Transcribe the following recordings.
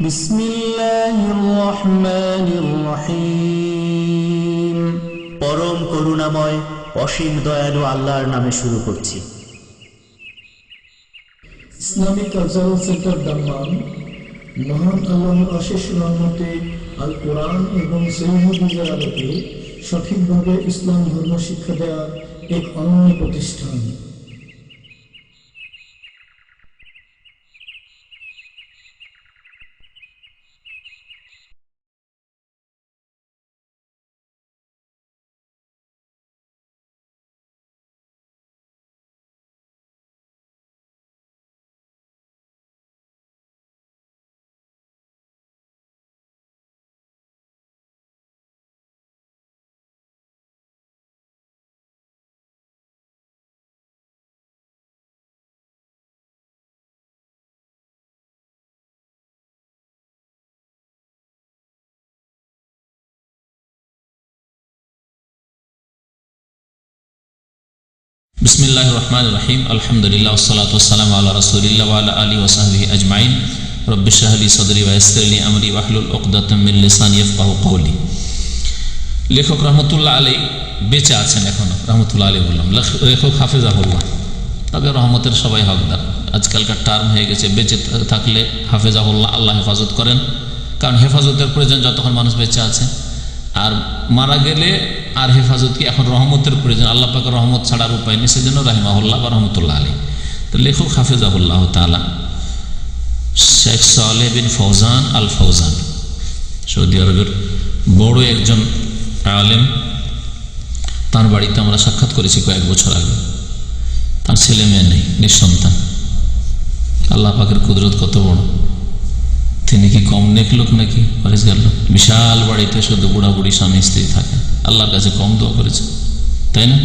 বিসমিল্লাহির রহমানির রহিম। পরম করুণাময় অসীম দয়ালু আল্লাহর নামে শুরু করছি। ইসলামিক কালচারাল সেন্টার দাম্মাম মহান আল্লাহর অশেষ রহমতে আল কোরআন এবং সহিহ হাদিসের আলোকে সঠিকভাবে ইসলাম ধর্ম শিক্ষা দেওয়ার এক অনন্য প্রতিষ্ঠান। বিসমিল্লাহির রহমানির রহিম। আলহামদুলিল্লাহ ওয়াসসালাতু ওয়াসসালামু আলা রাসূলিল্লাহ ওয়া আলা আলিহি ওয়া সাহবিহি আজমাইন। রব্বি ইশরাহ লি সাদরি ওয়া ইয়াসসির লি আমরি ওয়াহলুল উকদাতাম মিন লিসানি ইয়াফকাহু কওলি। লেখক রহমতুল্লাহ আলাইহি বেঁচে আছেন এখনো, রহমতুল্লাহ আলাইহি বললাম, লেখক হাফেজাহুল্লাহ, তবে রহমতের সবাই হকদার। আজকালকার টার্ম হয়ে গেছে বেঁচে থাকলে হাফেজাহুল্লাহ, আল্লাহ হেফাজত করেন, কারণ হেফাজতের প্রয়োজন যতক্ষণ মানুষ বেঁচে আছে, আর মারা গেলে আর হেফাজত কি, এখন রহমতের প্রয়োজন, আল্লাহ পাকের রহমত ছাড়ার উপায় নেই, সেজন্য রাহিমাহুল্লাহ বা রহমতুল্লাহ আলাইহি। তো লেখক হাফেজাহুল্লাহ তাআলা শেখ সালেহ বিন ফৌজান আল ফৌজান, সৌদি আরবের বড় একজন আলেম। তার বাড়িতে আমরা সাক্ষাৎ করেছি কয়েক বছর আগে। তার ছেলে মেয়ে নেই, নিঃসন্তান। আল্লাহ পাকের কুদরত কত বড়! তিনি কি কম নেক লোক নাকি? বিশাল বাড়িতে শুধু বুড়া বুড়ি স্বামী স্ত্রী থাকে, আল্লাহর কাছে কম দোয়া করেছে, তাই না?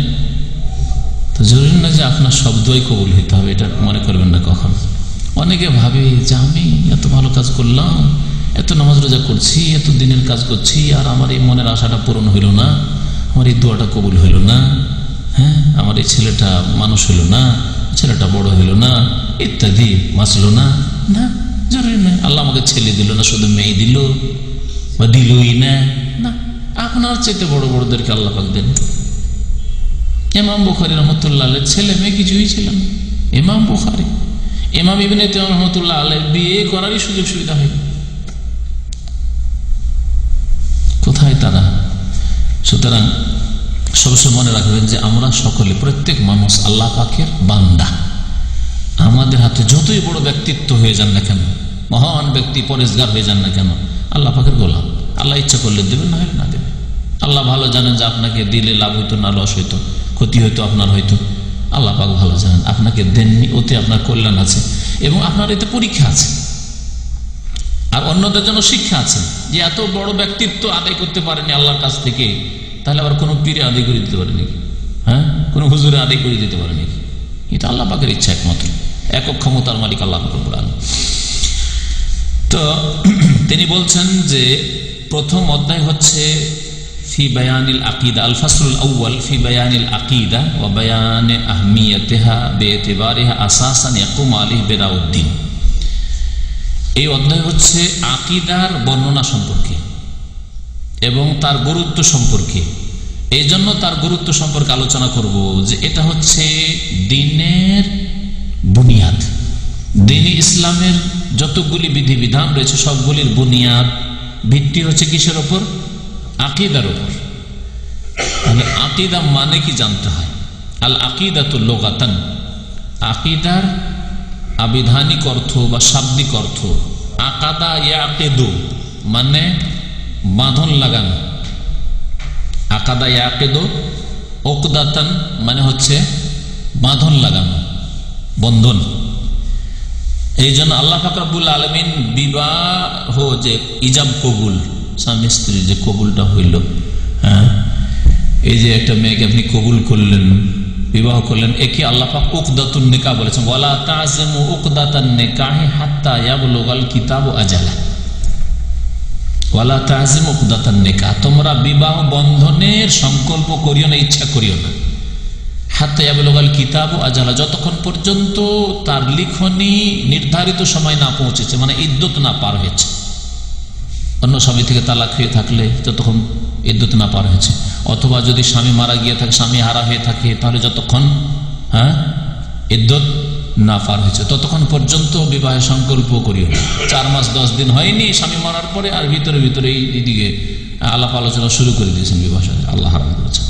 তো জরুরি না যে আপনার সব দোয়াই কবুল হইতে হবে, এটা মনে করবেন না কখন। অনেকে ভাবে যে আমি এত ভালো কাজ করলাম, এত নামাজ রোজা করছি, এত দিনের কাজ করছি, আর আমার এই মনের আশাটা পূরণ হইল না, আমার এই দোয়াটা কবুল হইল না, হ্যাঁ, আমার এই ছেলেটা মানুষ হইল না, ছেলেটা বড় হইল না, ইত্যাদি বাঁচলো না। না, জরুরি নয়। আল্লাহ আমাকে ছেলে দিল না, শুধু মেয়ে দিল বা দিলই না, না, আপনার চাইতে বড় বড়দেরকে আল্লাহ পাক দেন। ইমাম বুখারী রহমতুল্লাহ আলাইহির ছেলে মেয়ে কিছুই ছিল না। ইমাম বুখারী, ইমাম ইবনে তাইমিয়া রহমতুল্লাহ আলাইহি বিয়ে করারই সুযোগ সুবিধা হয় কোথায় তারা? সুতরাং সবসময় মনে রাখবেন যে আমরা সকলে, প্রত্যেক মানুষ আল্লাহ পাকের বান্দা। আমাদের হাতে যতই বড় ব্যক্তিত্ব হয়ে যান না কেন, মহান ব্যক্তি পরেশগার হয়ে যান না কেন, আল্লাহ পাকের গোলাম। আল্লাহ ইচ্ছা করলে দেবেন, না হলে না দেবেন। আল্লাহ ভালো জানেন যে আপনাকে দিলে লাভ হইতো না লস হইতো, ক্ষতি হইতো আপনার হইতো, আল্লাহ পাক ভালো জানেন। আপনাকে দেননি, ওতে আপনার কল্যাণ আছে এবং আপনার এতে পরীক্ষা আছে, আর অন্যদের জন্য শিক্ষা আছে। যে এত বড় ব্যক্তিত্ব আদায় করতে পারেনি আল্লাহর কাছ থেকে, তাহলে আবার কোনো পীরে আদায় করে দিতে পারে নাকি? হ্যাঁ, কোনো হুজুরে আদায় করে দিতে পারে নাকি? এটা আল্লাহ পাকের ইচ্ছা একমাত্র, একক ক্ষমতার মালিক আল্লাহ রাব্বুল আলামিন। তো তিনি বলছেন যে প্রথম অধ্যায় হচ্ছে ফি বায়ানিল আকিদা, আল ফাসলুল আউয়াল ফি বায়ানিল আকিদা ওয়া বায়ানি আহমিয়াতিহা বিইতিবারিহা আসাসান ইয়াকুম আলাইহি বিদাউদ্দিন। এই অধ্যায় হচ্ছে আকিদার বর্ণনা সম্পর্কে এবং তার গুরুত্ব সম্পর্কে। এই জন্য তার গুরুত্ব সম্পর্কে আলোচনা করব যে এটা হচ্ছে দ্বীনের বুনিয়াদ। দ্বীন ইসলামের যতগুলি বিধিবিধান রয়েছে সবগুলির বুনিয়াদ, ভিত্তি হচ্ছে কিসের ওপর? আকিদার ওপর। তাহলে আকিদা মানে কি জানতে হয়। আল আকিদাতুল লুগাতান, আকিদার আবিধানিক অর্থ বা শাব্দিক অর্থ, আকাদা ইয়াকিদু মানে বাঁধন লাগানো, আকাদা ইয়াকিদু, উকদাতান মানে হচ্ছে বাঁধন লাগানো, বন্ধন। এই জন্য আল্লাহ পাক রব্বুল আলামিন বিবাহ যে ইজাব কবুল, স্বামী স্ত্রী যে কবুলটা হইল, হ্যাঁ, এই যে একটা মেয়েকে আপনি কবুল করলেন, বিবাহ করলেন, একে আল্লাহ পাক উকদাতুন নিকাহ বলেছেন। ওয়ালা তাযিমু উকদাতান নিকাহি হাত্তা ইয়াবলুগাল কিতাবু আজালা। ওয়ালা তাযিমু উকদাতান নিকাহ, তোমরা বিবাহ বন্ধনের সংকল্প করিও না, ইচ্ছা করিও না, হাত্তা ইয়াবলুগাল কিতাবু আজালা, যতক্ষণ পর্যন্ত তার লিখনি নির্ধারিত সময় না পৌঁছেছে, মানে ইদ্যত না পার হয়েছে। অন্য স্বামী থেকে তালাক হয়ে থাকলে যতক্ষণ ইদ্যত না পার হয়েছে, অথবা যদি স্বামী মারা গিয়ে থাকে, স্বামী হারা হয়ে থাকে, তাহলে যতক্ষণ ইদ্যত না পার হয়েছে ততক্ষণ পর্যন্ত বিবাহের সংকল্প করিও না। 4 মাস 10 দিন হয়নি স্বামী মারার পরে, আর ভিতরে ভিতরে এইদিকে আলাপ আলোচনা শুরু করে দিয়েছেন বিবাহ, আল্লাহ হারাম করেছেন।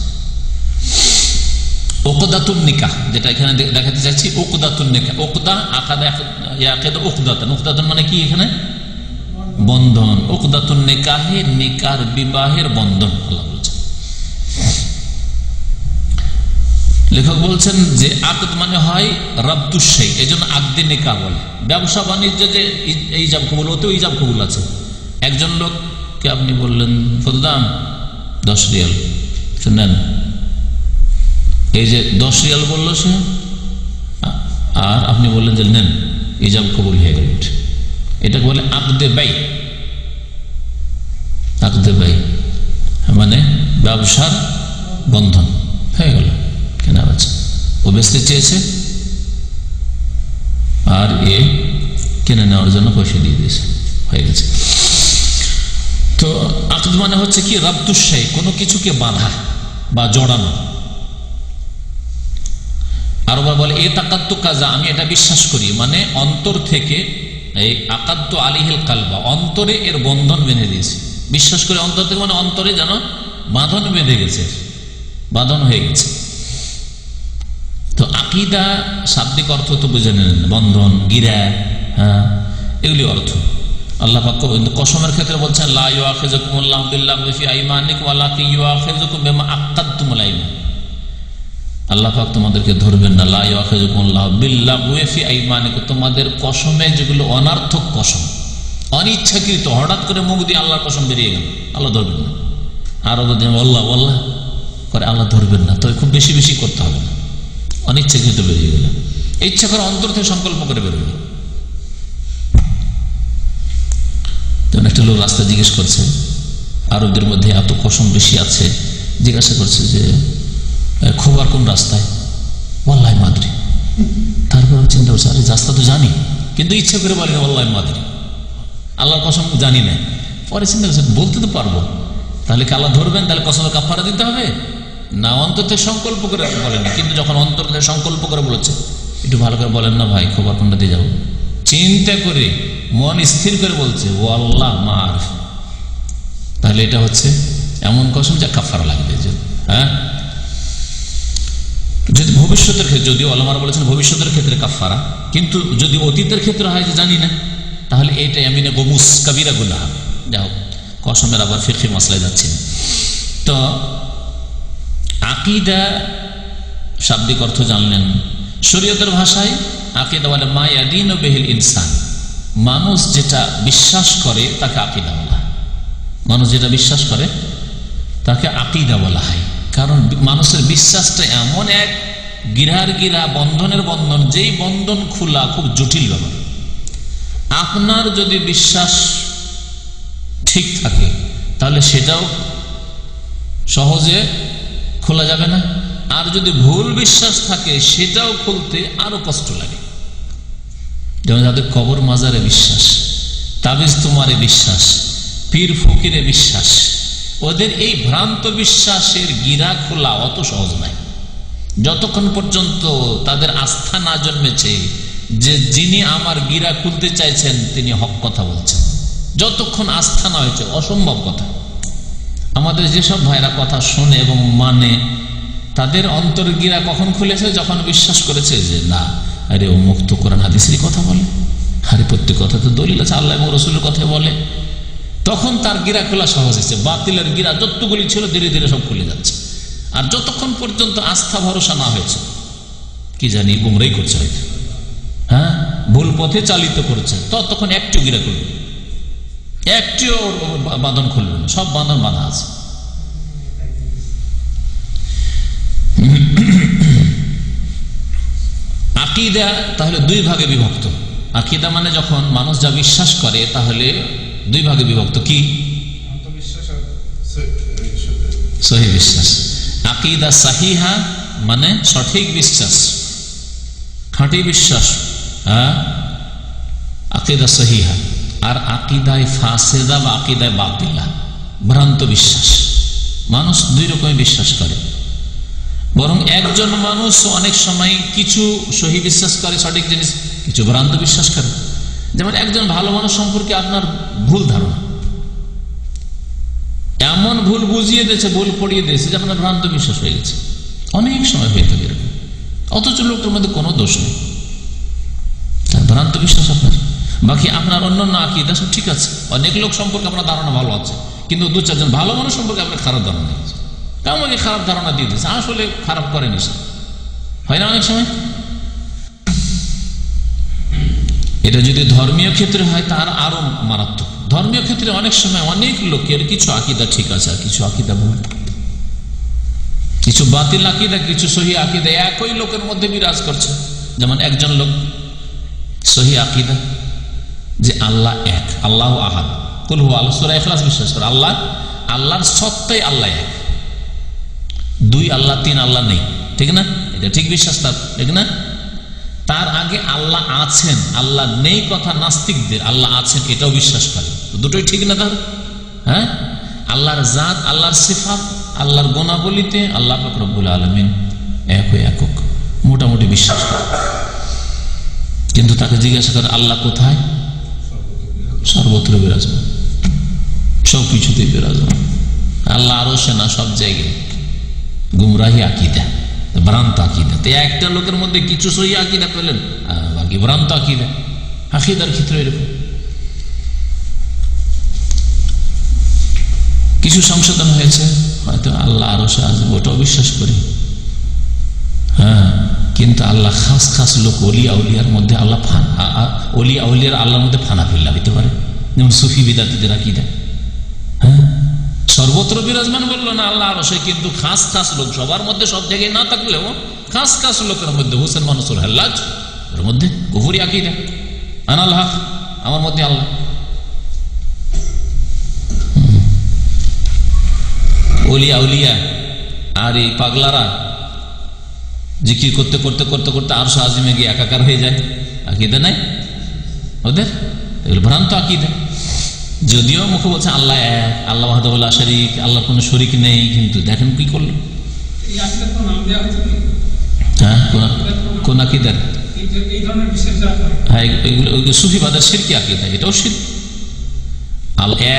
উকদাতুন নিকাহ, যেটা এখানে দেখাতে চাইছি, উকদাতুন নিকাহ। উকদা আকাদা ইয়াকিদু উকদাতান, উকদাতুন মানে কি? এখানে বন্ধন। উকদাতুন নিকাহে, নিকার বিবাহের বন্ধন আল্লাহ বলছেন। লেখক বলছেন যে আকদ মানে হয় রাব্তুশ শাই, এজন্য আকদে নিকাহ বলে। ব্যবসা বাণিজ্য যে ইজাব কবুল, ওতেও ইজাব কবুল আছে। একজন লোককে আপনি বললেন ফতুদাম 10 রিয়াল, শুনেন, এই যে 10 রিয়াল বললো সে, আর আপনি বললেন যে নেন, ইজাব কবুল হয়ে গেল। এটাকে বলে আকদে বাই। আকদে বাই মানে ব্যবসার বন্ধন হয়ে গেল, কেনা বেচা। ও বেচতে চেয়েছে আর এ কিনে নেওয়ার জন্য পয়সা দিয়ে দিয়েছে, হয়ে গেছে। তো আকদ মানে হচ্ছে কি? রাব্তুশ শাই, কোনো কিছুকে বাঁধা বা জড়ানো। আর বলে এ তাকাত্তু কাজা, আমি এটা বিশ্বাস করি, মানে অন্তর থেকে, এই আকাদ্দু আলিহিল কালবা, অন্তরে এর বন্ধন বেঁধে দিয়েছে। বিশ্বাস করে অন্তর থেকে মানে অন্তরে যেন বাঁধন বেঁধে গেছে, বাঁধন হয়ে গেছে। তো আকীদা শাব্দিক অর্থ তো বুঝে নেন, বন্ধন, গিরা, এগুলি অর্থ। আল্লাহ পাক কসমের ক্ষেত্রে বলছেন লা ইউআখিযুকুমুল্লাহু বিল্লাগহি ফি আইমানিকুম ওয়ালাকিন ইউআখিযুকুম বিমা আক্কাদতুমুল আইমান। আল্লাহ পাক তোমাদেরকে ধরবেন না, লা ইউআখিযুকুমুল্লাহু বিল্লাগহি ফি আইমানিকুম, তোমাদের কসমে যেগুলো অনার্থক কসম, অনিচ্ছাকৃত, হঠাৎ করে মুখ দিয়ে আল্লাহর কসম বেরিয়ে গেল, আল্লাহ ধরবেন না। আরো বলছেন আল্লাহ আল্লাহ করে, আল্লাহ ধরবেন না। তবে খুব বেশি বেশি করতে হবে না, অনিচ্ছাকৃত বেরিয়ে গেল, ইচ্ছা করে অন্তর থেকে সংকল্প করে বেরোবে। যেমন একটা লোক রাস্তা জিজ্ঞেস করছে, আরবদের মধ্যে এত কসম বেশি আছে, জিজ্ঞাসা করছে যে খোবার কোন রাস্তায়? ওয়াল্লাহি মাদরি। তারপর চিন্তা করছে, আরে রাস্তা তো জানি, কিন্তু ইচ্ছা করে বলি না ওয়াল্লাহি মাদরি, আল্লাহর কসম জানি না। পরে চিন্তা করছে বলতে তো পারবো, তাহলে কি আল্লাহ ধরবেন? তাহলে কসমের কাফারা দিতে হবে না? অন্তর থেকে সংকল্প করে বলেনি, কিন্তু যখন অন্তর থেকে সংকল্প করে বলেছে, একটু ভালো করে বলেন না ভাই, খবর কোনটা দিয়ে যাবো, চিন্তা করে মন স্থির করে বলছে ও আল্লাহ মার, তাহলে এটা হচ্ছে এমন কসম যা কাফারা লাগবে। হ্যাঁ, যদি ভবিষ্যতের ক্ষেত্রে, যদিও ওলামারা বলেছেন ভবিষ্যতের ক্ষেত্রে কাফারা, কিন্তু যদি অতীতের ক্ষেত্রে হয় যে জানি না, তাহলে এইটাই আমিনে গোমুস কাবিরা গুনাহ। যা হোক, কসমের আবার ফিকহি মাসলায় যাচ্ছি। তো আকীদা শাব্দিক অর্থ জানলেন। শরীয়তের ভাষায় আকীদা বলে মা ইয়াদিনু বিহিল ইনসান, মানুষ যেটা বিশ্বাস করে তাকে আকীদা বলা হয়। মানুষ যেটা বিশ্বাস করে তাকে আকীদা বলা হয়, কারণ মানুষের বিশ্বাসটা এমন এক গিরার গিরা, বন্ধনের বন্ধন, যেই বন্ধন খোলা খুব জটিল ব্যাপার। আপনার যদি বিশ্বাস ঠিক থাকে তাহলে সেটাও সহজে খোলা যাবে না, আর যদি ভুল বিশ্বাস থাকে সেটাও খুলতে আরো কষ্ট লাগে। যেমন যাদের কবর মাজারে বিশ্বাস, তাবিজ তোমারে বিশ্বাস, পীর ফকিরে বিশ্বাস, ওদের এই ভ্রান্ত বিশ্বাসের গিরা খোলা অত সহজ নয়, যতক্ষণ পর্যন্ত তাদের আস্থা না জন্মেছে যে যিনি আমার গিরা খুলতে চাইছেন তিনি হক কথা বলছেন। যতক্ষণ আস্থা না হয়েছে অসম্ভব কথা। আমাদের যেসব ভাইরা কথা শোনে এবং মানে, তাদের অন্তর গিরা কখন খুলেছে? যখন বিশ্বাস করেছে যে না, আরে ও মুক্ত কোরআন হাদিসের কথা বলে, আরে প্রত্যেক কথা তো দলিল আছে, আল্লাহ এবং রসুলের কথা বলে, তখন তার গিরা খোলা সহজ হয়েছে। বাতিলের গিরা যতগুলি ছিল ধীরে ধীরে সব খুলে যাচ্ছে। আর যতক্ষণ পর্যন্ত আস্থা ভরসা না হয়েছে, কি জানি গুমরাই করছে হয়তো, হ্যাঁ, ভুল পথে চালিত করছে, ততক্ষণ একটিও গিরা খুলবে, একটিও বাঁধন খুলবে না, সব বাঁধন বাঁধা আছে। আকীদা তাহলে দুই ভাগে বিভক্ত। আকীদা মানে যখন মানুষ যা বিশ্বাস করে তাহলে দুই ভাগে বিভক্ত। কি? সহিহ বিশ্বাস। আকীদা সাহিহা মানে সঠিক বিশ্বাস, খাঁটি বিশ্বাস, আকীদা সহিহা। আর আকিদায় ফাসেদা বা আকিদায় বাতিলা, ভ্রান্ত বিশ্বাস। মানুষ দুই রকমের বিশ্বাস করে, বরং একজন মানুষ অনেক সময় কিছু সহি বিশ্বাস করে, সঠিক জিনিস, কিছু ভ্রান্ত বিশ্বাস করে। যেমন একজন ভালো মানুষ সম্পর্কে আপনার ভুল ধারণা, এমন ভুল বুঝিয়ে দিয়েছে, ভুল পড়িয়ে দিয়েছে যে আপনার ভ্রান্ত বিশ্বাস হয়ে গেছে। অনেক সময় হয়ে থাকে এরকম, অথচ লোকটার মধ্যে কোনো দোষ নেই, তার ভ্রান্ত বিশ্বাস আপনার। বাকি আপনার অন্যান্য আকীদা সব ঠিক আছে, অনেক লোক সম্পর্কে আপনার ধারণা ভালো আছে, কিন্তু দু চারজন ভালো মানুষ সম্পর্কে আপনার খারাপ ধারণা আছে, আমাকে খারাপ ধারণা দিয়ে দিয়েছে, আসলে খারাপ করেনি সে, হয় না অনেক সময়। এটা যদি ধর্মীয় ক্ষেত্রে হয় তার আরো মারাত্মক। ধর্মীয় ক্ষেত্রে অনেক সময় অনেক লোকের কিছু আকীদা ঠিক আছে আর কিছু আকীদা ভুল, কিছু বাতিল আকীদা, কিছু সহি আকীদা একই লোকের মধ্যে বিরাজ করছে। যেমন একজন লোক সহি আকীদা যে আল্লাহ এক, আল্লাহ আহাদ, কুল হু আল্লাহ, সূরা ইখলাস বিশ্বাস করে আল্লাহ, আল্লাহর সত্তাই আল্লাহ এক, দুই আল্লাহ, তিন আল্লাহ নেই, ঠিক না? এটা ঠিক বিশ্বাস তার, ঠিক না? তার আগে আল্লাহ আছেন, আল্লাহ নেই কথা নাস্তিকদের, আল্লাহ আছেন এটাও বিশ্বাস করে, দুটোই ঠিক না তার? হ্যাঁ, আল্লাহর জাত, আল্লাহর সিফাত, আল্লাহর গুণাবলীতে আল্লাহ পাক রব্বুল আলামিন একক মোটামুটি বিশ্বাস করে। কিন্তু তাকে জিজ্ঞাসা করে আল্লাহ কোথায়? সর্বত্র বিরাজমান, সবকিছুতেই বিরাজমান, আল্লাহ আরো সে না, সব জায়গায়। গুমরাহি আকীদা, ভ্রান্ত আকীদা। তো একটা লোকের মধ্যে কিছু সহি আকীদা পেলেন, বাকি ভ্রান্ত আকীদা। আকীদার ক্ষেত্রে এরকম কিছু সংশোধন হয়েছে, হয়তো আল্লাহ আরো সে আছে, ওটাও বিশ্বাস করি। হ্যাঁ, কিন্তু আল্লাহ খাস খাস লোক, অলিয়া উলিয়ার মধ্যে আল্লাহ, অলিয়া উলিয়ার আল্লাহর মধ্যে ফানা ফিল্লা হইতে পারে, যেমন সুফি বিদাতীদের আকীদা। হ্যাঁ, সর্বত্র বিরাজমান বললো না আল্লাহ আরো সে, কিন্তু খাস খাস লোক, সবার মধ্যে সব জায়গায় না থাকলেও খাস খাস লোকের মধ্যে, হোসেন মানসুর হাল্লাজ এর মধ্যে কুফরি আকীদা, আনাল হক, আমার মধ্যে আল্লাহ। অলিয়া উলিয়া আর এই পাগলারা জিকির করতে করতে করতে করতে আরশ আজিমে গিয়ে একাকার হয়ে যায়, আকীদা নাই ওদের, এগুলো ভ্রান্ত আকীদা। যদিও মুখে বলছে আল্লাহ এক, আল্লাহ ওয়াহদাহু লা শারীক, আল্লাহ কোনো শরীক নেই, কিন্তু দেখেন কি করলো। হ্যাঁ, কোন আকীদার? হ্যাঁ, এগুলো সুফিবাদের শিরকি আকীদা, এটাও শিরক।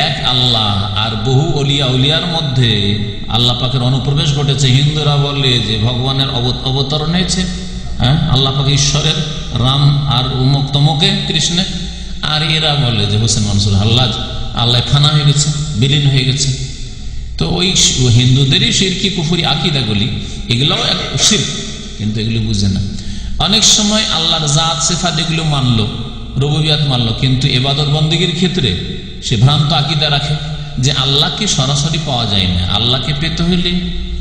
এক আল্লাহ আর বহু অলিয়া উলিয়ার মধ্যে আল্লাহ পাকের অনুপ্রবেশ ঘটেছে। হিন্দুরা বলে যে ভগবানের অবতরণ হয়েছে, হ্যাঁ, আল্লাহ পাক ঈশ্বরের, রাম আর উমুক তমুকে কৃষ্ণে, আর এরা বলে যে হোসেন মানসুর হাল্লাজ আল্লাহ ফানা হয়ে গেছে, বিলীন হয়ে গেছে। তো ওই হিন্দুদেরই শিরকি কুফরি আকীদাগুলি, এগুলোও এক শিরক, কিন্তু এগুলো বুঝে না। অনেক সময় আল্লাহর জাত সিফাত এগুলো মানলো, রুবুবিয়াত মানলো, কিন্তু ইবাদত বন্দেগীর ক্ষেত্রে সে ভ্রান্ত আকীদা রাখে যে আল্লাহকে সরাসরি পাওয়া যায় না, আল্লাহকে পেতে হইলে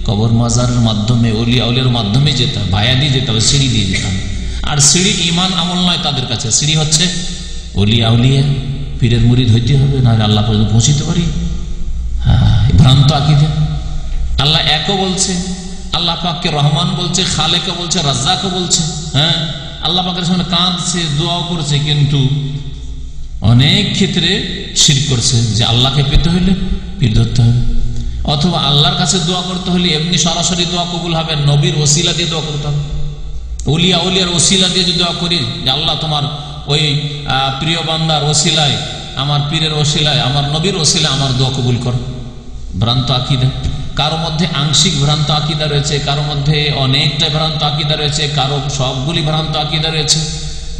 কবর মাজারের মাধ্যমে, অলিয়া উলিয়ার মাধ্যমে যেতে হবে, ভায়া দিয়ে যেতে হবে, সিঁড়ি দিয়ে যেতে হবে। আর সিঁড়ি ঈমান আমল নয় তাদের কাছে, সিঁড়ি হচ্ছে অলিয়া উলিয়া, পীরের মুরিদ হইতে হবে, না আল্লাহ পর্যন্ত পৌঁছিতে পারি। ভ্রান্ত আকীদা। আল্লাহ একও বলছে, আল্লাহ পাককে রহমান বলছে, খালেকও বলছে, রাজ্জাকও বলছে। হ্যাঁ, আল্লাহ পাকের সামনে কাঁদছে, দোয়াও করছে, কিন্তু অনেক ক্ষেত্রে শিরক করছে যে আল্লাহকে পেতে হইলে পীর ধরতে হবে, অথবা আল্লাহর কাছে দোয়া করতে হলে এমনি সরাসরি দোয়া কবুল হবে, নবীর ওসিলা দিয়ে দোয়া করতে হবে। উলিয়া উলিয়ার ওসিলা দিয়ে যদি দোয়া করি যে আল্লাহ তোমার ওই প্রিয় বান্দার ওসিলায়, আমার পীরের ওসিলায়, আমার নবীর ওসিলায় আমার দোয়া কবুল কর, ভ্রান্ত আকীদা। কারো মধ্যে আংশিক ভ্রান্ত আকীদা রয়েছে, কারো মধ্যে অনেকটা ভ্রান্ত আকীদা রয়েছে, কারো সবগুলি ভ্রান্ত আকীদা রয়েছে,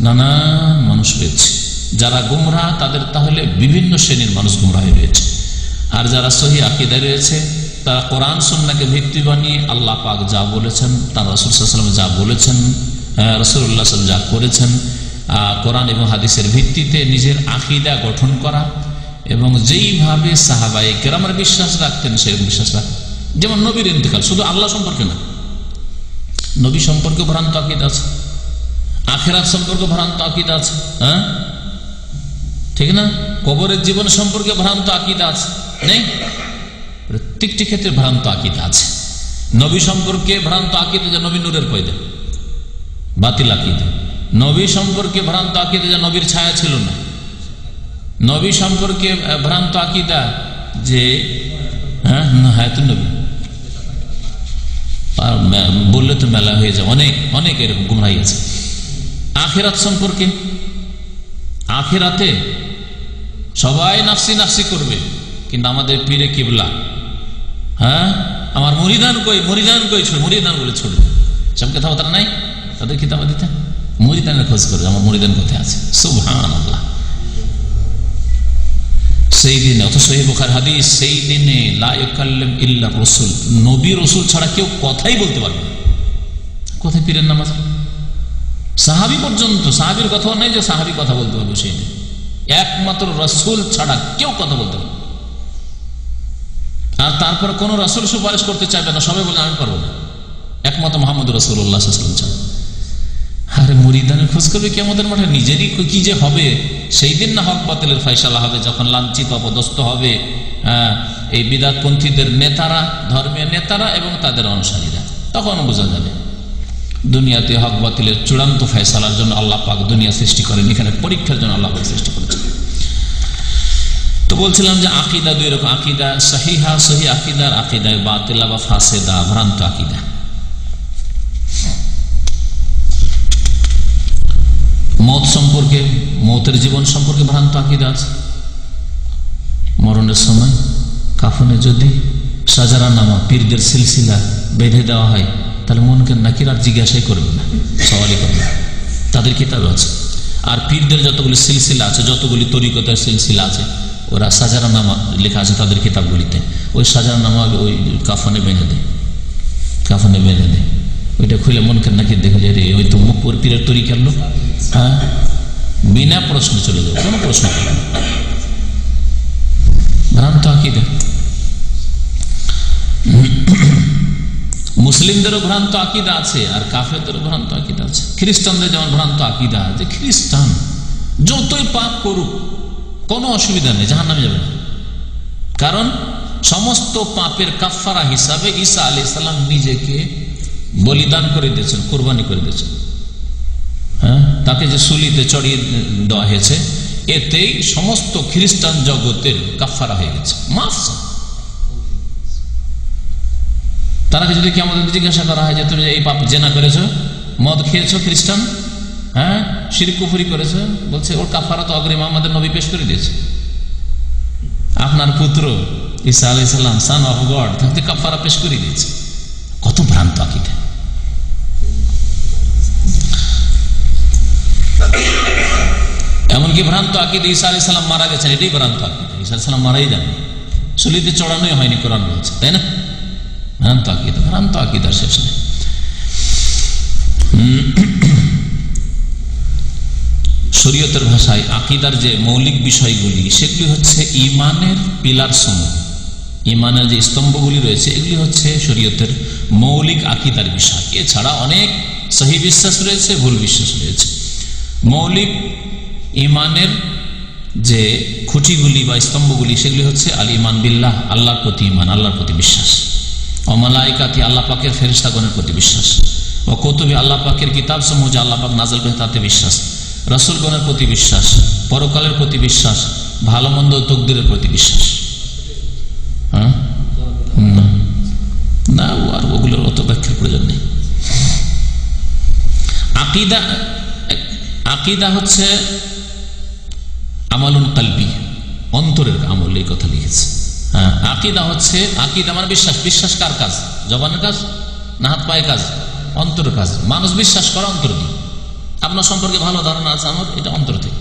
নানান মানুষ রয়েছে। যারা গুমরাহ তাদের তাহলে বিভিন্ন শ্রেণীর মানুষ গুমরাহ রয়েছে, আর যারা সহি আকীদা রয়েছে তারা কোরআন সুন্নাহকে ভিত্তি বানিয়ে আল্লাহ পাক যা বলেছেন, তার রাসূল সাল্লাল্লাহু আলাইহি ওয়াসাল্লাম যা বলেছেন, রাসূলুল্লাহ সাল্লাল্লাহু আলাইহি ওয়াসাল্লাম যা করেছেন, কোরআন এবং হাদিসের ভিত্তিতে নিজের আকীদা গঠন করা, এবং যেইভাবে সাহাবায়ে কেরামের বিশ্বাস রাখতেন সেই বিশ্বাস রাখতেন। যেমন নবীর ইন্তেকাল, শুধু আল্লাহ সম্পর্কে না, নবী সম্পর্কে ভ্রান্ত আকীদা আছে, আখিরাত সম্পর্কে ভ্রান্ত আকীদা আছে। হ্যাঁ, ঠিক না? কবরের জীবন সম্পর্কে ভ্রান্ত আকীদা আছে, নেই? প্রত্যেকটি ক্ষেত্রে ভ্রান্ত আকীদা আছে। নবী সম্পর্কে ভ্রান্ত আকীদা যে নবী নূরের পয়দা, বাতিল আকীদা। নবী সম্পর্কে ভ্রান্ত আকীদা যে নবীর ছায়া ছিল না, নবী সম্পর্কে ভ্রান্ত আকীদা যে হায়াতুন নবী বললে তো মেলা হয়ে যায়, অনেক অনেক এরকম গুমরাহি আছে। আখিরাত সম্পর্কে, আখিরাতে সবাই নাফসি নাফসি করবে, কিন্তু আমাদের পীরে কিবলা আমার মুরিদান কই মুরিদান বলে ছড়বে, সব কথাবার্তা নাই তাদের কিতাবা দিতে, মুরিদানের খোঁজ করবে আমার মুরিদান কোথায় আছে। সুবহানাল্লাহ। সেই দিনে, অথচ সহিহ বুখারী হাদিস, সেই দিনে লা ইয়াকাল্লাম ইল্লা রাসূল, নবী রাসূল ছাড়া কেউ কথাই বলতে পারবে না। কোথায় পীরের নামাজ? সাহাবী পর্যন্ত, সাহাবীর কথাও নাই যে সাহাবী কথা বলতে পারবে সেই দিন, একমাত্র রাসূল ছাড়া কেউ কথা বলতে পারবে। আর তারপর কোন রাসূল সুপারিশ করতে চাইবে না, সবাই বলে আমি পারবো না, একমাত্র মুহাম্মদ রাসূলুল্লাহ সাল্লাল্লাহু আলাইহি ওয়াসাল্লাম। আরে মুরিদানের খোঁজ করবে কি আমাদের মাঠে? নিজেরই কি যে হবে সেই দিন না হক বাতিলের ফয়সালা হবে, যখন লাঞ্ছিত অপদস্থ হবে এই বিদআতপন্থীদের নেতারা, ধর্মীয় নেতারা এবং তাদের অনুসারীরা, তখন বোঝা যাবে। দুনিয়াতে হক বাতিলের চূড়ান্ত ফয়সালার জন্য আল্লাহ পাক দুনিয়া সৃষ্টি করেন, এখানে পরীক্ষার জন্য আল্লাহ পাক সৃষ্টি করেছেন। তো বলছিলাম যে আকীদা দুই রকম, আকীদা সহিহা, সহিহ আকীদা, আর আকীদা বাতিলা বা ফাসেদা, ভ্রান্ত আকীদা। মত সম্পর্কে, মতের জীবন সম্পর্কে ভ্রান্ত আকীদা আছে। মরণের সময় কাফনে যদি সাজারা নামা পীরদের সিলসিলা বেঁধে দেওয়া হয়, তাহলে মুনকার নাকির আর জিজ্ঞাসাই করবে না, সওয়ালই করবে না, তাদের কিতাবে আছে। আর পীরদের যতগুলি সিলসিলা আছে, যতগুলি তরিকতের সিলসিলা আছে, ওরা সাজারা নামা লেখা আছে তাদের কিতাবগুলিতে, ওই সাজারা নামা ওই কাফনে বেঁধে দেয়, কাফনে বেঁধে দেয়। ওইটা খুলে মুনকার নাকির দেখে যায়, রে ওই তো মুখ পীরের তরিকার লোক। বিনা প্রশ্ন চলে যাবে, কোনো প্রশ্ন করবে না। ভ্রান্ত আকীদা। মুসলিমদেরও ভ্রান্ত আকীদা আছে আর কাফেরদেরও ভ্রান্ত আকীদা আছে। খ্রিস্টানদের যেমন ভ্রান্ত আকীদা যে খ্রিস্টান যতই পাপ করুক কোনো অসুবিধা নেই, জাহান্নামে যাবে না, কারণ সমস্ত পাপের কাফারা হিসাবে ঈসা আলাইহিস সালাম নিজেকে বলিদান করে দিয়েছেন, কোরবানি করে দিয়েছেন। তাকে যে সুলিতে চড়িয়ে দেওয়া হয়েছে, এতেই সমস্ত খ্রিস্টান জগতের কাফারা হয়ে গেছে, মাফ। তারা যদি কি আমাদের জিজ্ঞাসা করা হয় যে তুমি এই পাপ জেনা করেছো, মদ খেয়েছো, খ্রিস্টান শিরক কুফরি করেছো, বলছে ওর কাফারা তো অগ্রিম আমাদের নবী পেশ করে দিয়েছে। আপনার পুত্র ঈসা আলাইহিস সালাম, সন অফ গড, তাকে কাফারা পেশ করে দিয়েছে। কত ভ্রান্ত আকীদা। এমনকি ভ্রান্ত আকীদা ঈসা আলাইহিস সালাম মারা গেছেন, এটাই ভ্রান্ত আকীদা। ঈসা আলাইহিস সালাম মারাই যাননি, সুলিতে চড়ানোই হয়নি, কোরআন বলছে, তাই না? ভ্রান্ত আকীদা, ভ্রান্ত আকীদার শেষ নেই। শরীয়তের ভাষায় আকীদার যে মৌলিক বিষয়গুলি, সেগুলি হচ্ছে ঈমানের পিলার সমূহ, ঈমানের যে স্তম্ভগুলি রয়েছে, এগুলি হচ্ছে শরীয়তের মৌলিক আকীদার বিষয়। এছাড়া অনেক সহিহ বিশ্বাস রয়েছে, ভুল বিশ্বাস রয়েছে। মৌলিক ঈমানের যে খুঁটিগুলি বা স্তম্ভগুলি, সেগুলি হচ্ছে আল ঈমান বিল্লাহ, আল্লাহর প্রতি ঈমান, আল্লাহর প্রতি বিশ্বাস। ও মালায়েকাতি, আল্লাহ পাকের ফেরেশতাগণের প্রতি বিশ্বাস। ও কুতুবি, আল্লাহ পাকের কিতাব সমূহ যে আল্লাহ পাক নাযিল করেন তাতে বিশ্বাস। রাসূলগণের প্রতি বিশ্বাস, পরকালের প্রতি বিশ্বাস, ভালো মন্দ তকদিরের প্রতি বিশ্বাস। না, আর ওগুলোর অত ব্যাখ্যার প্রয়োজন নেই। আকীদা, আকীদা হচ্ছে আমালুন কলবি, অন্তরের আমল, এই কথা লিখেছে। আকীদা হচ্ছে, আকীদা মানে বিশ্বাস। বিশ্বাস কার কাজ? জবানের কাজ না হাত পায়ে কাজ? অন্তরের কাজ। মানুষ বিশ্বাস করে অন্তর দিয়ে। আপনার সম্পর্কে ভালো ধারণা আছে আমার, এটা অন্তর থেকে।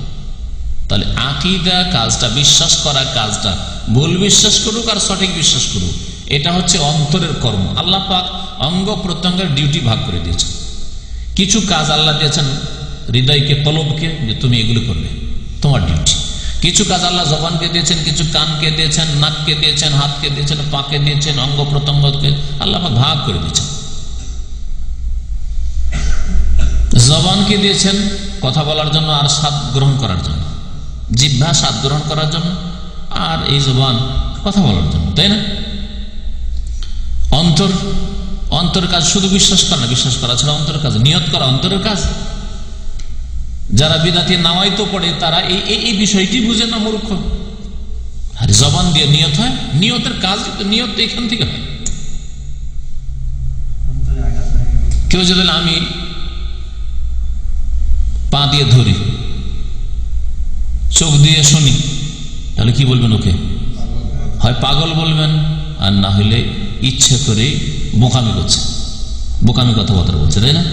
তাহলে আকীদা কাজটা, বিশ্বাস করা কাজটা, ভুল বিশ্বাস করুক আর সঠিক বিশ্বাস করুক, এটা হচ্ছে অন্তরের কর্ম। আল্লাহ পাক অঙ্গ প্রত্যঙ্গের ডিউটি ভাগ করে দিয়েছেন। কিছু কাজ আল্লাহ দিয়েছেন হৃদয়কে, তলবকে, যে তুমি এগুলো করবে, তোমার ডিউটি। কিছু কাজ আল্লাহ জবানকে দিয়েছেন, কিছু কানকে দিয়েছেন, নাককে দিয়েছেন, হাতকে দিয়েছেন, পাকে দিয়েছেন, অঙ্গ প্রত্যঙ্গকে আল্লাহ পাক ভাগ করে দিয়েছেন। জবানকে দিয়েছেন কথা বলার জন্য আর স্বাদ গ্রহণ করার জন্য, জিহ্বা স্বাদ গ্রহণ করার জন্য, আর এই জবান কথা বলার জন্য, তাই না? অন্তর, অন্তরের কাজ শুধু বিশ্বাস করা না, বিশ্বাস করা ছাড়া অন্তরের কাজ, নিয়ত করা অন্তরের কাজ। যারা বিদাতি নামাইতো পড়ে তারা এই বিষয়টি বুঝে না, মূর্খ। আর জবান দিয়ে নিয়ত হয়, নিয়তের কাজ নিয়ত এখান থেকে হয়। কেউ যদি আমি পা দিয়ে ধরি, চোখ দিয়ে শুনি, তাহলে কি বলবেন? ওকে হয় পাগল বলবেন, আর না হলে ইচ্ছে করে বোকামি করছে, বোকামি কথাবার্তা বলছে, তাই না?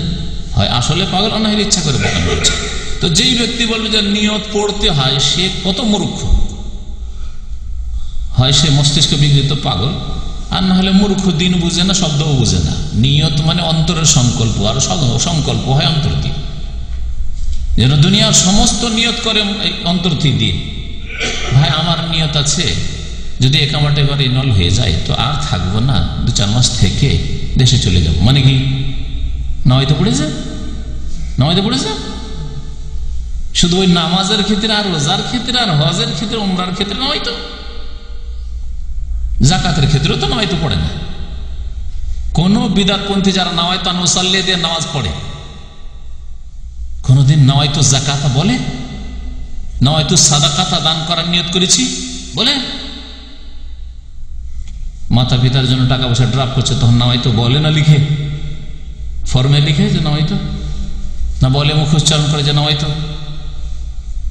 হয় আসলে পাগল, আর না হলে ইচ্ছা করে বোকামি করছে। তো যেই ব্যক্তি বলবে যে নিয়ত পড়তে হয়, সে কত মূর্খ! হয় সে মস্তিষ্ক বিকৃত পাগল, আর না হলে মূর্খ, দিন বুঝে না, শব্দও বুঝে না। নিয়ত মানে অন্তরের সংকল্প, আর সংকল্প হয় অন্তর দিয়ে। যেন দুনিয়ার সমস্ত নিয়ত করে অন্তর দিয়ে, ভাই আমার নিয়ত আছে, যদি একামাটা এবার ইনল হয়ে যায় তো আর থাকবো না, 2-4 মাস থেকে দেশে চলে যাব। মানে কি নামাইতে পড়েছে? নামাইতে পড়েছে শুধু ওই নামাজের ক্ষেত্রে, আর রোজার ক্ষেত্রে, আর হজের ক্ষেত্রে, উমরার ক্ষেত্রে নামাইতো, জাকাতের ক্ষেত্রেও তো নামাইতে পড়ে না। কোন বিদাতপন্থী যারা নামাইতো মুসাল্লি দিয়ে নামাজ পড়ে, কোনদিন নামাইতো জাকাতা বলে? নামাইতো সাদাকাতা দান করার নিয়ত করেছি বলে? মাতা পিতার জন্য টাকা পয়সা ড্রাফট করছে, তখন নামাইতো বলে না, লিখে ফর্মে লিখে যে নামাইতো, না বলে মুখ উচ্চারণ করে যে নামাইতো?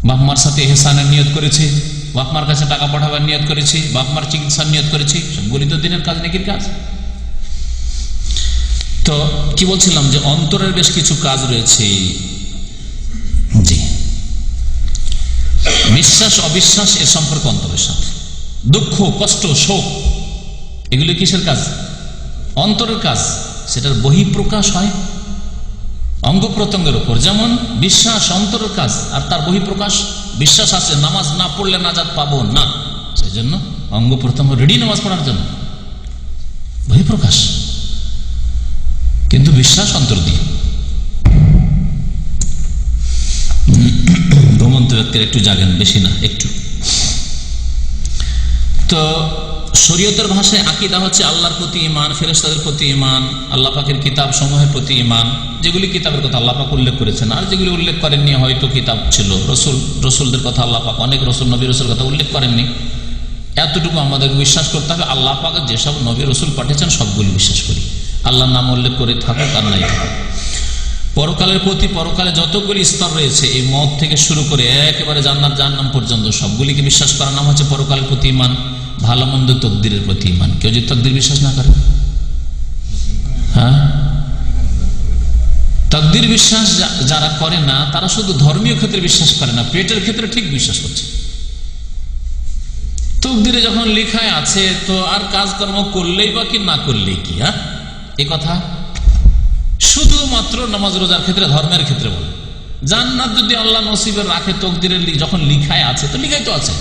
বাপমার সাথে এহসানের নিয়ত করেছি, বাপমার কাছে টাকা পাঠাবার নিয়ত করেছি, বাপমার চিকিৎসার নিয়ত করেছি, সবগুলি তো দিনের কাজ, নেকির কাজ। তো কি বলছিলাম, যে অন্তরের বেশ কিছু কাজ রয়েছে। জি, বিশ্বাস অবিশ্বাস এর সম্পর্ক অন্তরের সাথে। দুঃখ, কষ্ট, শোক, এগুলি কিসের কাজ? অন্তরের কাজ। সেটার বহিঃপ্রকাশ হয় অঙ্গ প্রত্যঙ্গের উপর। যেমন বিশ্বাস অন্তরের কাজ, আর তার বহিঃপ্রকাশ বিশ্বাস আছে, নামাজ না পড়লে নাজাত পাবো না, সেই জন্য অঙ্গ প্রত্যঙ্গ রেডি নামাজ পড়ার জন্য, বহিঃপ্রকাশ। কিন্তু বিশ্বাস অন্তর দিয়ে। ঘুমন্ত ব্যক্তির একটু জাগেন, বেশি না, একটু। তো শরীয়তের ভাষায় আকীদা হচ্ছে আল্লাহর প্রতি ঈমান, ফেরেশতাদের প্রতি ঈমান, আল্লাহ পাকের কিতাব সমূহের প্রতি ঈমান, যেগুলি কিতাবের কথা আল্লাহ পাক উল্লেখ করেছেন, আর যেগুলি উল্লেখ করেননি, হয়তো কিতাব ছিল, রসুলদের কথা আল্লাহ পাক, অনেক রসুল নবী রসুল কথা উল্লেখ করেননি, এতটুকু আমাদের বিশ্বাস করতে হবে। আল্লাহ পাক যেসব নবী রসুল পাঠিয়েছেন সবগুলি বিশ্বাস করি, আল্লাহর নাম উল্লেখ করে থাকুক আর নাই থাকুক। পরকালের প্রতি, পরকালে যতগুলি স্তর রয়েছে, এই মত থেকে শুরু করে একেবারে জান্নাত জাহান্নাম পর্যন্ত সবগুলিকে বিশ্বাস করার নাম হচ্ছে পরকালের প্রতি ঈমান। ভালো মন্দ তকদিরের প্রতি ঈমান। কেউ যদি তকদির বিশ্বাস না করে, হ্যাঁ, তকদির বিশ্বাস যারা করে না, তারা শুধু ধর্মীয় ক্ষেত্রে বিশ্বাস করে না, পেটের ক্ষেত্রে ঠিক বিশ্বাস করছে। তকদিরে যখন লেখায় আছে, তো আর কাজকর্ম করলেই বা কি না করলেই কি, হ্যাঁ, এ কথা শুধুমাত্র নামাজ রোজার ক্ষেত্রে, ধর্মের ক্ষেত্রে বলে। জান্নাত যদি আল্লাহ নসিবের রাখে, তকদিরে যখন লিখায় আছে, তো লিখাই তো আছে,